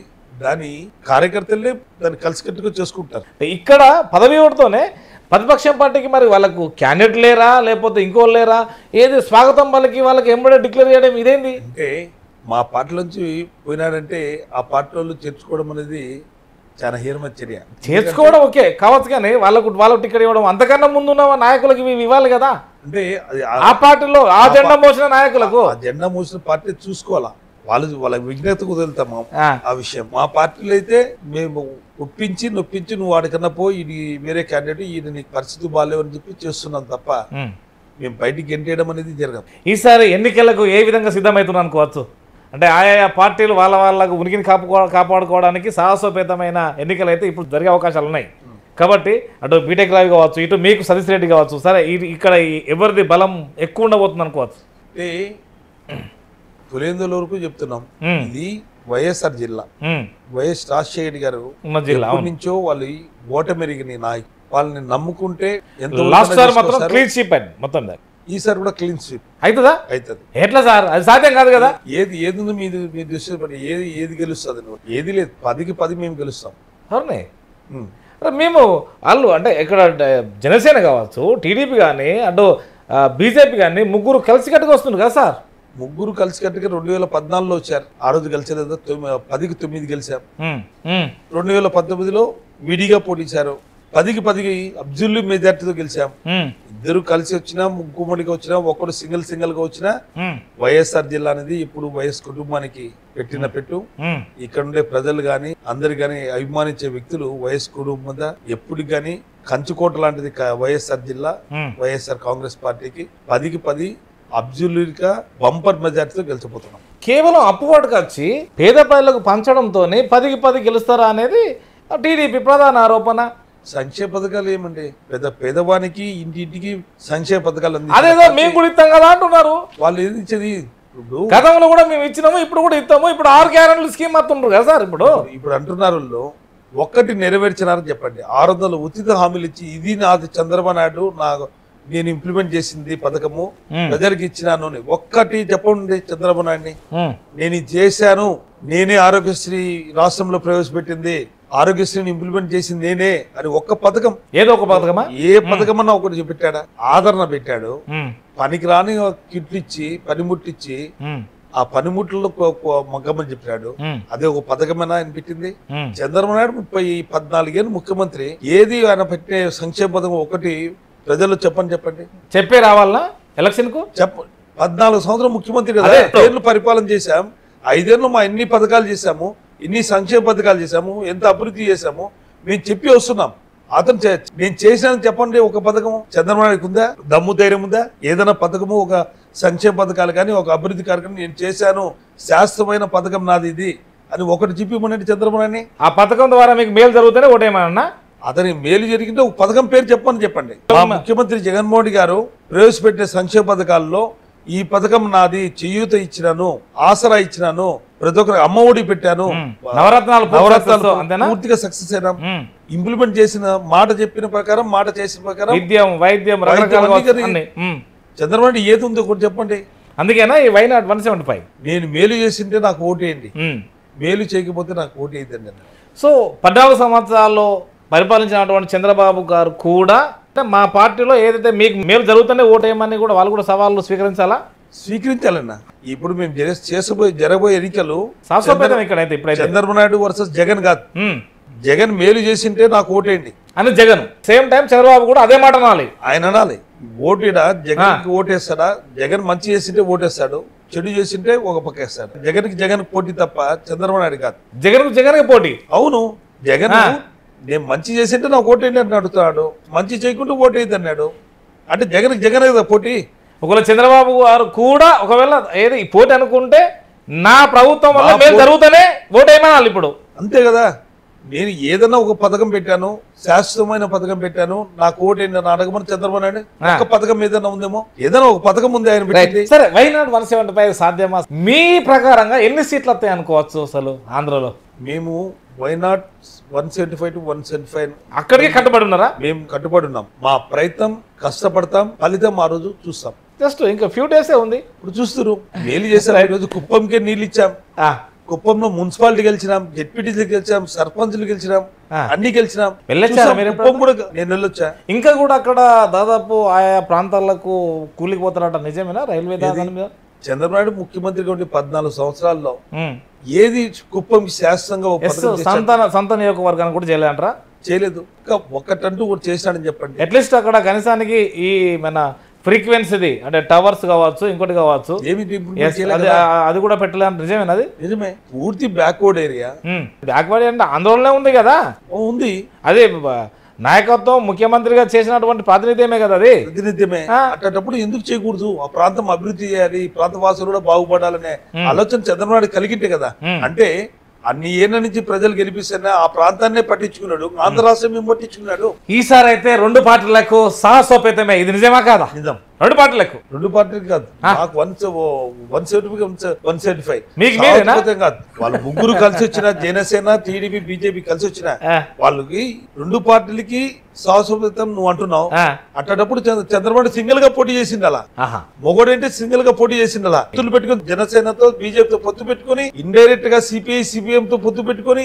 B: దాని కార్యకర్తలే దాన్ని కలిసికట్టుగా చేసుకుంటారు.
C: ఇక్కడ పదవి ఓటుతోనే ప్రతిపక్షం పార్టీకి మరి వాళ్ళకు క్యాండిడేట్ లేరా లేకపోతే ఇంకోళ్ళు లేరా? ఏది స్వాగతం వాళ్ళకి ఎంబడే డిక్లేర్ చేయడం ఇదేంది?
B: అంటే మా పార్టీ నుంచి పోయినాడంటే ఆ పార్టీ వాళ్ళు చేర్చుకోవడం అనేది చాలా హీనమైన చర్య.
C: చేర్చుకోవడం ఓకే కావచ్చు, కానీ వాళ్ళకు టికెట్ ఇవ్వడం అంతకన్నా ముందున్న నాయకులకి ఇవి ఇవ్వాలి కదా.
B: అంటే
C: ఆ పార్టీలో ఆ జెండా మోసిన నాయకులకు
B: ఆ జెండా మోసిన పార్టీ చూసుకోవాలా, వాళ్ళ విజ్ఞతకు వదులుతాం ఆ విషయం. మా పార్టీలో అయితే మేము నొప్పించి నువ్వు వాడికన్నా పోయి ఇది వేరే క్యాండిడేట్ ఇది నీకు పరిస్థితి బాగాలేవు అని చెప్పి చేస్తున్నాం తప్ప మేము బయటికి గెంటేయడం అనేది జరగదు.
C: ఈసారి ఎన్నికలకు ఏ విధంగా సిద్ధమవుతున్నాను అనుకోవచ్చు? అంటే ఆయా పార్టీలు వాళ్ళకు ఉనికిని కాపాడుకోవడానికి సాహసోపేతమైన ఎన్నికలు అయితే ఇప్పుడు జరిగే అవకాశాలు ఉన్నాయి కాబట్టి అటు బీటెక్ రావి కావచ్చు, ఇటు మీకు సతీష్ రెడ్డి కావచ్చు, సరే ఇక్కడ ఎవరిది బలం ఎక్కువ ఉండబోతుంది అనుకోవచ్చు?
B: అంటే పులేందుల వరకు చెప్తున్నాం, ఇది వైఎస్ఆర్ జిల్లా, వైఎస్ రాజశేఖర్ గారు ఎప్పటి నుంచో వాళ్ళు ఓటమెరిగిన నాయకులు, వాళ్ళని నమ్ముకుంటే ఈసారి కూడా క్లీన్ స్వీప్
C: అవుతుందా?
B: అవుతుంది.
C: ఎట్లా సార్? అది సాధ్యం కాదు కదా.
B: ఏది ఉంది మీ దృష్టి ఏది గెలుస్తుంది? ఏది లేదు, 10కి 10 మేము గెలుస్తాం.
C: అవునే మేము వాళ్ళు అంటే ఇక్కడ జనసేన కావచ్చు, టీడీపీ కానీ అటు బీజేపీ కానీ ముగ్గురు కలిసికట్టుగా వస్తుంది కదా సార్.
B: ముగ్గురు కలిసికట్టుగా 2014లో వచ్చారు. ఆ రోజు గెలిచలేదు, 10కి 9 గెలిచాం. 2019లో విడిగా పోటీచారు, 10కి 10 అబ్జల్యూట్ మెజార్టీతో గెలిచాం. ఇద్దరు కలిసి వచ్చినా ముగ్గుమడిగా వచ్చినా ఒకరు సింగిల్ గా వచ్చినా వైఎస్ఆర్ జిల్లా అనేది ఇప్పుడు వైఎస్ కుటుంబానికి పెట్టిన పెట్టు. ఇక్కడ ఉండే ప్రజలు గాని అందరు గాని అభిమానించే వ్యక్తులు వైఎస్ కుటుంబం ఎప్పుడు గాని కంచుకోట లాంటిది వైఎస్ఆర్ జిల్లా వైఎస్ఆర్ కాంగ్రెస్ పార్టీకి 10కి 10 అబ్జల్యూట్ గా బంపర్ మెజార్టీతో గెలిచిపోతున్నాం.
C: కేవలం అప్పువాటుకు వచ్చి పేద ప్రజలకు పంచడంతో 10కి 10 గెలుస్తారా అనేది టీడీపీ ప్రధాన ఆరోపణ.
B: సంక్షేమ పథకాలు ఏమండి, పేదవానికి ఇంటింటికి సంక్షేమ పథకాలు
C: అదేదో మేము కూడా ఇస్తాం కదా అంటున్నారు.
B: వాళ్ళు ఏది ఇచ్చేది
C: గతంలో కూడా మేము ఇచ్చినాము, ఇప్పుడు కూడా ఇస్తాము, ఇప్పుడు 6 గ్యారెంటీలు స్కీమ్ అంటున్నారు కదా సార్.
B: ఇప్పుడు అంటున్నారు ఒక్కటి నెరవేర్చినారని చెప్పండి. 600 ఉచిత హామీలు ఇచ్చి ఇది నాది చంద్రబాబు నాయుడు నేను ఇంప్లిమెంట్ చేసింది పథకము ప్రజలకు ఇచ్చినాను అని ఒక్కటి చెప్పండి చంద్రబాబు నాయుడిని. నేను ఇది చేశాను, నేనే ఆరోగ్యశ్రీ రాష్ట్రంలో ప్రవేశపెట్టింది, ఆరోగ్యశ్రీని ఇంప్లిమెంట్ చేసింది నేనే అని ఒక్క పథకం,
C: ఏదో ఒక పథకమా,
B: ఏ పథకమన్నా ఒకటి పెట్టాడా? ఆదరణ పెట్టాడు, పనికిరాని కిట్లు ఇచ్చి పనిముట్టిచ్చి ఆ పనిముట్లలో మగ్గమని చెప్పాడు. అదే ఒక పథకమైనా ఆయన పెట్టింది. చంద్రబాబు నాయుడు 14 ఏళ్ళు ముఖ్యమంత్రి, ఏది ఆయన పెట్టే సంక్షేమ పథకం ఒకటి ప్రజలు చెప్పండి.
C: చెప్పే రావాలా ఎలక్షన్ కు?
B: 14 సంవత్సరం ముఖ్యమంత్రి కదా, 5 ఏళ్ళు పరిపాలన చేశాం, 5 ఏళ్ళు మా ఎన్ని పథకాలు చేశాము, ఇన్ని సంక్షేమ పథకాలు చేశాము, ఎంత అభివృద్ధి చేశాము మేము చెప్పి వస్తున్నాం. అతను నేను చేశానని చెప్పండి ఒక పథకం చంద్రబాబు నాయుడుకి ఉందా? దమ్ము ధైర్యం ఉందా? ఏదైనా పథకము ఒక సంక్షేమ పథకాలు కానీ ఒక అభివృద్ధి కార్యక్రమం నేను చేశాను, శాశ్వతమైన పథకం నాది ఇది అని ఒకటి చెప్పిమనండి చంద్రబాబు నాయుడిని.
C: ఆ పథకం ద్వారా మీకు మేలు జరుగుతూనే ఓటేమన్నా?
B: అతని మేలు జరిగింటే ఒక పథకం పేరు చెప్పండి. మా ముఖ్యమంత్రి జగన్మోహన్ రెడ్డి గారు ప్రవేశపెట్టే సంక్షేమ పథకాల్లో ఈ పథకం నాది, చేయూత ఇచ్చినాను, ఆసరా ఇచ్చినాను, ప్రతి ఒక్కరు అమ్మఒడి పెట్టాను,
C: నవరత్నాలు
B: పూర్తిగా సక్సెస్ అయినా ఇంప్లిమెంట్ చేసిన మాట చెప్పిన ప్రకారం, మాట చేసిన ప్రకారం
C: విద్యం వైద్యం
B: చంద్రబాబు నాయుడు ఏది ఉందో ఒకటి చెప్పండి.
C: అందుకేనా ఈ వైనాట్ 175
B: నేను మేలు చేసింటే నాకు ఓటేయండి, మేలు చేయకపోతే నాకు ఓటేయద్దండి.
C: సో 14 సంవత్సరాల్లో పరిపాలించినటువంటి చంద్రబాబు గారు కూడా మా పార్టీలో ఏదైతే మీకు మేలు జరుగుతుంటే ఓటేయమని కూడా వాళ్ళు కూడా సవాళ్ళు స్వీకరించాలన్నా.
B: ఇప్పుడు మేము జరగబోయే ఎన్నికలు చంద్రబాబు నాయుడు వర్సెస్ జగన్ కాదు. జగన్ మేలు చేసింటే నాకు ఓటేయండి
C: అని జగన్, సేమ్ టైం చంద్రబాబు కూడా అదే మాట అనాలి.
B: ఆయన అనాలి, ఓటేడా జగన్ కి ఓటేస్తాడా? జగన్ మంచి చేసింటే ఓటేస్తాడు, చెడు చేసింటే ఒక పక్కేస్తాడు. జగన్ పోటీ తప్ప చంద్రబాబు నాయుడు కాదు.
C: జగన్ పోటీ.
B: అవును, జగన్ నేను మంచి చేసింటే నాకు ఓటేయండి అని అడుగుతాడు, మంచి చేయకుంటే ఓటేయద్దు అన్నాడు. అంటే జగన్ కదా పోటీ.
C: ఒకవేళ చంద్రబాబు గారు కూడా ఒకవేళ ఏది పోటీ అనుకుంటే నా ప్రభుత్వం వల్ల మేలు జరుగుతూనే ఓటేయమనాలి ఇప్పుడు.
B: అంతే కదా. నేను ఏదైనా ఒక పథకం పెట్టాను, శాశ్వతమైన పథకం పెట్టాను, నాకు ఓటేయండి అని అడగమని చంద్రబాబు నాయుడు ఒక పథకం ఏదైనా ఉందేమో, ఏదైనా ఒక పథకం ఉంది ఆయన పెట్టింది.
C: సరే, వైనాట్ 175 సాధ్యమా? మీ ప్రకారంగా ఎన్ని సీట్లు వస్తాయి అనుకోవచ్చు అసలు ఆంధ్రలో?
B: మేము వైనాట్ 175 to 175
C: అక్కడికి కట్టుబడి ఉన్నారా?
B: మేము కట్టుబడి ఉన్నాం. మా ప్రయత్నం, కష్టపడతాం, ఫలితం ఆ రోజు చూస్తాం.
C: జస్ట్ ఇంకా ఫ్యూ డేసే ఉంది.
B: ఇప్పుడు చూస్తారు మేలు చేశారు. ఈ రోజు కుప్పంకే నీళ్ళు ఇచ్చాం, కుప్పంలో మున్సిపాలిటీ గెలిచినాం, జెడ్పీటీసీ గెలిచాం, సర్పంచ్లు గెలిచినాం, అన్ని గెలిచినాం. కుప్పం కూడా నేను వెళ్ళొచ్చా.
C: ఇంకా కూడా అక్కడ దాదాపు ఆయా ప్రాంతాలకు కూలిపోతారట, నిజమేనా? రైల్వే దాని మీద
B: చంద్రబాబు నాయుడు ముఖ్యమంత్రిగా ఉండి 14 సంవత్సరాల్లో ఏది కుప్పంకి శాశ్వతంగా
C: సంత నియోజకవర్గాన్ని కూడా చేయలేదంటారా?
B: చేయలేదు. ఇంకా ఒకటంటూ కూడా చేశాడని చెప్పండి.
C: అట్లీస్ట్ అక్కడ కనీసానికి ఈ మన ఫ్రీక్వెన్సీ అంటే టవర్స్ కావచ్చు, ఇంకోటి కావచ్చు, అది కూడా పెట్టలేదు. నిజమేనా? అది
B: నిజమే. పూర్తి బ్యాక్వర్డ్ ఏరియా.
C: బ్యాక్వర్డ్ అంటే ఆందోళన ఉంది కదా,
B: ఉంది.
C: అదే నాయకత్వం ముఖ్యమంత్రిగా చేసినటువంటి ప్రాతినిధ్యమే కదా, అది
B: ప్రాతినిధ్యమే. అట్టప్పుడు ఎందుకు చేయకూడదు? ఆ ప్రాంతం అభివృద్ధి చేయాలి, ప్రాంత వాసులు కూడా బాగుపడాలనే ఆలోచన చంద్రబాబు నాయుడు కలిగింటే కదా. అంటే అన్ని ఏళ్ళ నుంచి ప్రజలు గెలిపిస్తున్నా ఆ ప్రాంతాన్నే పట్టించుకున్నాడు, ఆంధ్ర రాష్ట్రం ఏం పట్టించుకున్నాడు.
C: ఈసారి అయితే 2 పార్టీలకు సాహసోపేతమే. ఇది నిజమా కాదా?
B: నిజం.
C: 2 పార్టీలకు
B: కాదు, నాకు 175
C: మీకు
B: కాదు. వాళ్ళు ముగ్గురు కలిసి వచ్చిన, జనసేన, టీడీపీ, బీజేపీ కలిసి వచ్చిన వాళ్ళకి 2 పార్టీలకి సాహసోపేతం నువ్వు అంటున్నావు. అట్టప్పుడు చంద్రబాబు సింగిల్ గా పోటీ చేసింది. అలా మొగోడంటే సింగిల్ గా పోటీ చేసింది. అలా పొత్తులు పెట్టుకుని జనసేనతో, బీజేపీతో పొత్తు పెట్టుకుని, ఇండైరెక్ట్ గా సిపిఐ, సిపిఎం తో పొత్తు పెట్టుకుని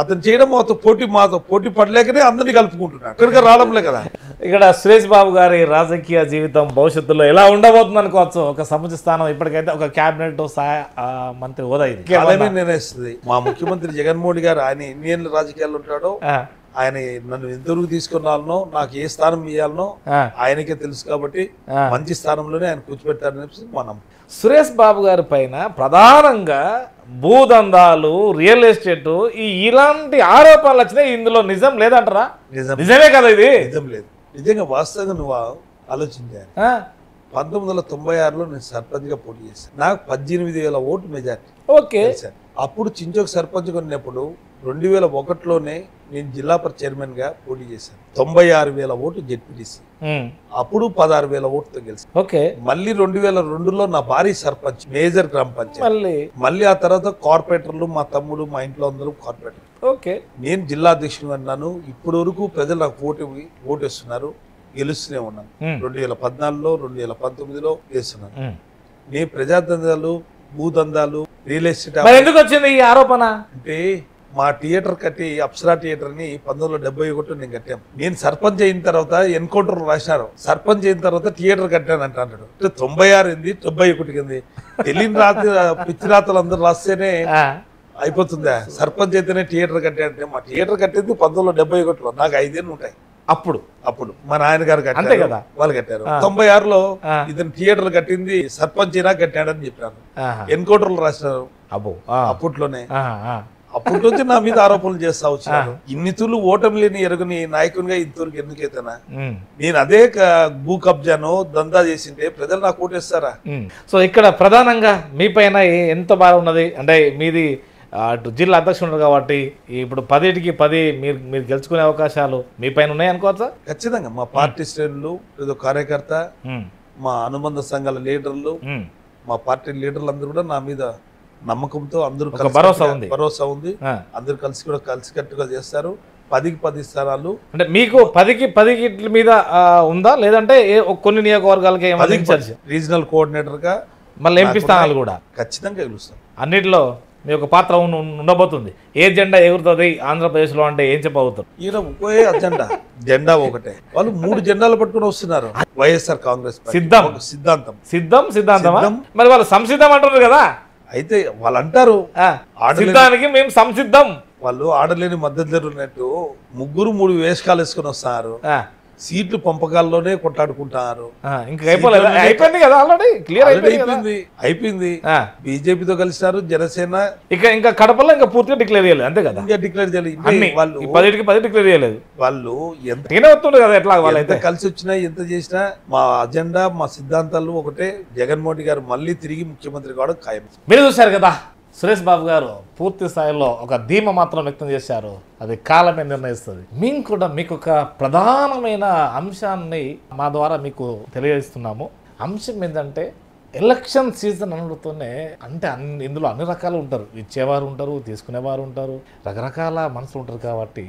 B: అతను చేయడం మాతో పోటీ పడలేకనే అందరినీ కలుపుకుంటున్నాడు. ఇక్కడికి రావడంలే కదా.
C: ఇక్కడ సురేష్ బాబు గారి రాజకీయ జీవితం భవిష్యత్తులో ఎలా ఉండబోతుంది అనుకోవచ్చు? ఒక సముచిత స్థానం, ఇప్పటికైతే ఒక క్యాబినెట్ మంత్రి హోదా ఇది
B: నిర్ణయిస్తుంది. మా ముఖ్యమంత్రి జగన్మోహన్ రెడ్డి గారు ఆయన ఎన్ని ఏళ్ళ రాజకీయాల్లో ఉంటాడో, ఆయన నన్ను ఎంతవరకు తీసుకున్నానో, నాకు ఏ స్థానం ఇవ్వాలనో ఆయనకే తెలుసు. కాబట్టి మంచి స్థానంలోనే ఆయన కూర్చోబెట్టారని మనం.
C: సురేష్ బాబు గారి పైన ప్రధానంగా భూదందాలు, రియల్ ఎస్టేట్, ఇలాంటి ఆరోపణలు వచ్చినాయి. ఇందులో నిజం లేదంటారా? నిజమే కదా ఇది?
B: నిజం లేదు. నిజంగా వాస్తవంగా నువ్వు ఆలోచించాను. 1996లో నేను సర్పంచ్ గా పోటీ చేశాను. నాకు 18,000 ఓటు మెజార్టీ.
C: ఓకే.
B: అప్పుడు చించోక్ సర్పంచ్ కొన్నప్పుడు 2001లోనే నేను జిల్లా చైర్మన్ గా పోటీ చేశాను. 96,000 ఓటు జెడ్పీటీసీ, అప్పుడు 16,000 ఓటుతో గెలిచి.
C: ఓకే,
B: మళ్ళీ 2002లో నా భారీ సర్పంచ్, మేజర్ గ్రామ పంచాయతీ. మళ్ళీ ఆ తర్వాత కార్పొరేటర్లు, మా తమ్ముడు, మా ఇంట్లో అందరూ కార్పొరేటర్.
C: ఓకే,
B: నేను జిల్లా అధ్యక్షుడు అన్నాను. ఇప్పటి వరకు ప్రజలు నాకు ఓటేస్తున్నారు, గెలుస్తూనే ఉన్నాను. 2014లో, 2019లో గెలుస్తున్నాను. నేను ప్రజాదందాలు, భూదందాలు, రియల్ ఎస్టేట్.
C: ఎందుకు వచ్చింది ఈ ఆరోపణ
B: అంటే మా థియేటర్ కట్టి, అప్సరా థియేటర్ ని 1971 నేను కట్టాను. నేను సర్పంచ్ అయిన తర్వాత ఎన్కౌంటర్ రాసినారు, సర్పంచ్ అయిన తర్వాత థియేటర్ కట్టాను అంటాడు. 96 ఏంది, 71 కింది తెలియని రాత్రి పిచ్చి రాతలు అందరూ రాస్తేనే అయిపోతుందా? సర్పంచ్ అయితేనే థియేటర్ కట్టాడంటే మా థియేటర్ కట్టేది 1971లో, నాకు 5 ఏళ్ళు ఉంటాయి. అప్పుడు మా నాయన గారు కట్టారు కదా, వాళ్ళు కట్టారు. 96లో ఇతను థియేటర్ కట్టింది సర్పంచ్ అయినా కట్టాడని చెప్పాను. ఎన్కౌంటర్లు రాసినారు అప్పట్లోనే. అప్పటి నుంచి నా మీద ఆరోపణలు చేస్తా వచ్చారు. ఇన్ని తూర్లు ఓటమి లేని ఎరుగుని నాయకునిగా ఇంతవరకు ఎందుకైతేనా? నేను అదే భూ కబ్జాను దందా చేసింటే ప్రజలు నాకు ఓటేస్తారా?
C: సో ఇక్కడ ప్రధానంగా మీ పైన ఎంత బాగా ఉన్నది అంటే మీది అటు జిల్లా అధ్యక్షుడు కాబట్టి ఇప్పుడు 10కి 10 మీరు గెలుచుకునే అవకాశాలు మీ పైన ఉన్నాయి అనుకోవచ్చా?
B: ఖచ్చితంగా. మా పార్టీ శ్రేణులు, కార్యకర్త, మా అనుబంధ సంఘాల లీడర్లు, మా పార్టీ లీడర్లు అందరూ కూడా నా మీద నమ్మకంతో అందరూ భరోసా ఉంది. అందరూ కలిసికట్టుగా చేస్తారు. 10కి 10 స్థానాలు. అంటే
C: మీకు 10కి 10 మీద ఉందా, లేదంటే కొన్ని నియోజకవర్గాలకి
B: రీజనల్ కోఆర్డినేటర్ గా
C: మళ్ళీ ఎంపీ స్థానాలు కూడా
B: ఖచ్చితంగా గెలుస్తాం.
C: అన్నిటిలో మీ యొక్క పాత్ర ఉండబోతుంది. ఏ జెండా ఎగురుతుంది ఆంధ్రప్రదేశ్ లో అంటే ఏం చెప్పబోతారు?
B: ఈయన ఒకే అజెండా, జెండా ఒకటే. వాళ్ళు 3 జెండాలు పట్టుకుని వస్తున్నారు. వైఎస్ఆర్ కాంగ్రెస్
C: సిద్ధాంతం. మరి వాళ్ళు సంసిద్ధం అంటారు కదా.
B: అయితే వాళ్ళు అంటారు
C: సిద్ధానికి మేము సంసిద్ధం.
B: వాళ్ళు ఆడలేని మద్దతు ఉన్నట్టు 3 వేషకాలు వేసుకుని వస్తున్నారు. సీట్లు పంపకాల్లోనే కొట్లాడుకుంటారు. అయిపోయింది. బీజేపీతో కలిసినారు, జనసేన.
C: ఇంకా కడపలో ఇంకా పూర్తిగా డిక్లేర్ చేయలేదు, అంతే కదా?
B: ఇంకా డిక్లేర్ చేయలేదు.
C: వాళ్ళు 10కి 10 డిక్లేర్ చేయలేదు.
B: వాళ్ళు ఎంత
C: కదా, ఎట్లా వాళ్ళైతే
B: కలిసి వచ్చినా ఎంత చేసినా మా అజెండా, మా సిద్ధాంతాలు ఒకటే. జగన్మోహన్ గారు మళ్ళీ తిరిగి ముఖ్యమంత్రి కావడం ఖాయం.
C: మీరు చూశారు కదా, సురేష్ బాబు గారు పూర్తి స్థాయిలో ఒక ధీమ మాత్రం వ్యక్తం చేశారు. అది కాలమే నిర్ణయిస్తుంది. మేము కూడా మీకు ఒక ప్రధానమైన అంశాన్ని మా ద్వారా మీకు తెలియజేస్తున్నాము. అంశం ఏంటంటే ఎలక్షన్ సీజన్ అనడంతోనే అంటే ఇందులో అన్ని రకాలు ఉంటారు. ఇచ్చేవారు ఉంటారు, తీసుకునేవారు ఉంటారు, రకరకాల మనుషులు ఉంటారు. కాబట్టి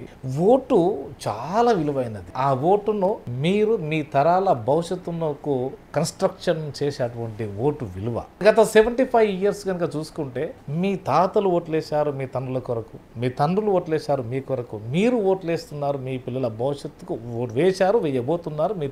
C: ఓటు చాలా విలువైనది. ఆ ఓటును మీరు మీ తరాల భవిష్యత్తుకు కన్స్ట్రక్షన్ చేసేటువంటి ఓటు విలువ. గత 75 ఇయర్స్ కనుక చూసుకుంటే మీ తాతలు ఓట్లేశారు మీ తండ్రుల కొరకు, మీ తండ్రులు ఓట్లేశారు మీ కొరకు, మీరు ఓట్లేస్తున్నారు మీ పిల్లల భవిష్యత్తుకు, ఓటు వేశారు, వేయబోతున్నారు మీ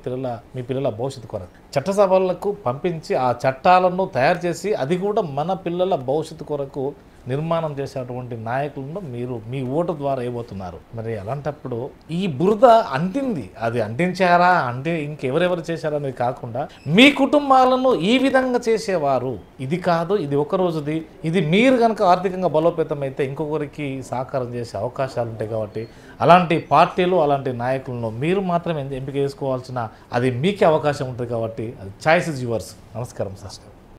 C: పిల్లల భవిష్యత్తు కొరకు. చట్టసభలకు పంపించి ఆ చట్టాలను తయారు చేసి అది కూడా మన పిల్లల భవిష్యత్తు కొరకు నిర్మాణం చేసేటువంటి నాయకులను మీరు మీ ఓటు ద్వారా వేయబోతున్నారు. మరి అలాంటప్పుడు ఈ బురద అంటింది, అది అంటించారా అంటే ఇంకెవరెవరు చేశారనేది కాకుండా మీ కుటుంబాలను ఈ విధంగా చేసేవారు. ఇది కాదు, ఇది ఒక రోజుది. ఇది మీరు కనుక ఆర్థికంగా బలోపేతం అయితే ఇంకొకరికి సహకారం చేసే అవకాశాలు ఉంటాయి. కాబట్టి అలాంటి పార్టీలు, అలాంటి నాయకులను మీరు మాత్రమే ఎంపిక చేసుకోవాల్సిన అది మీకే అవకాశం ఉంటుంది. కాబట్టి అది చాయిస్ ఇస్ యువర్స్. నమస్కారం సార్.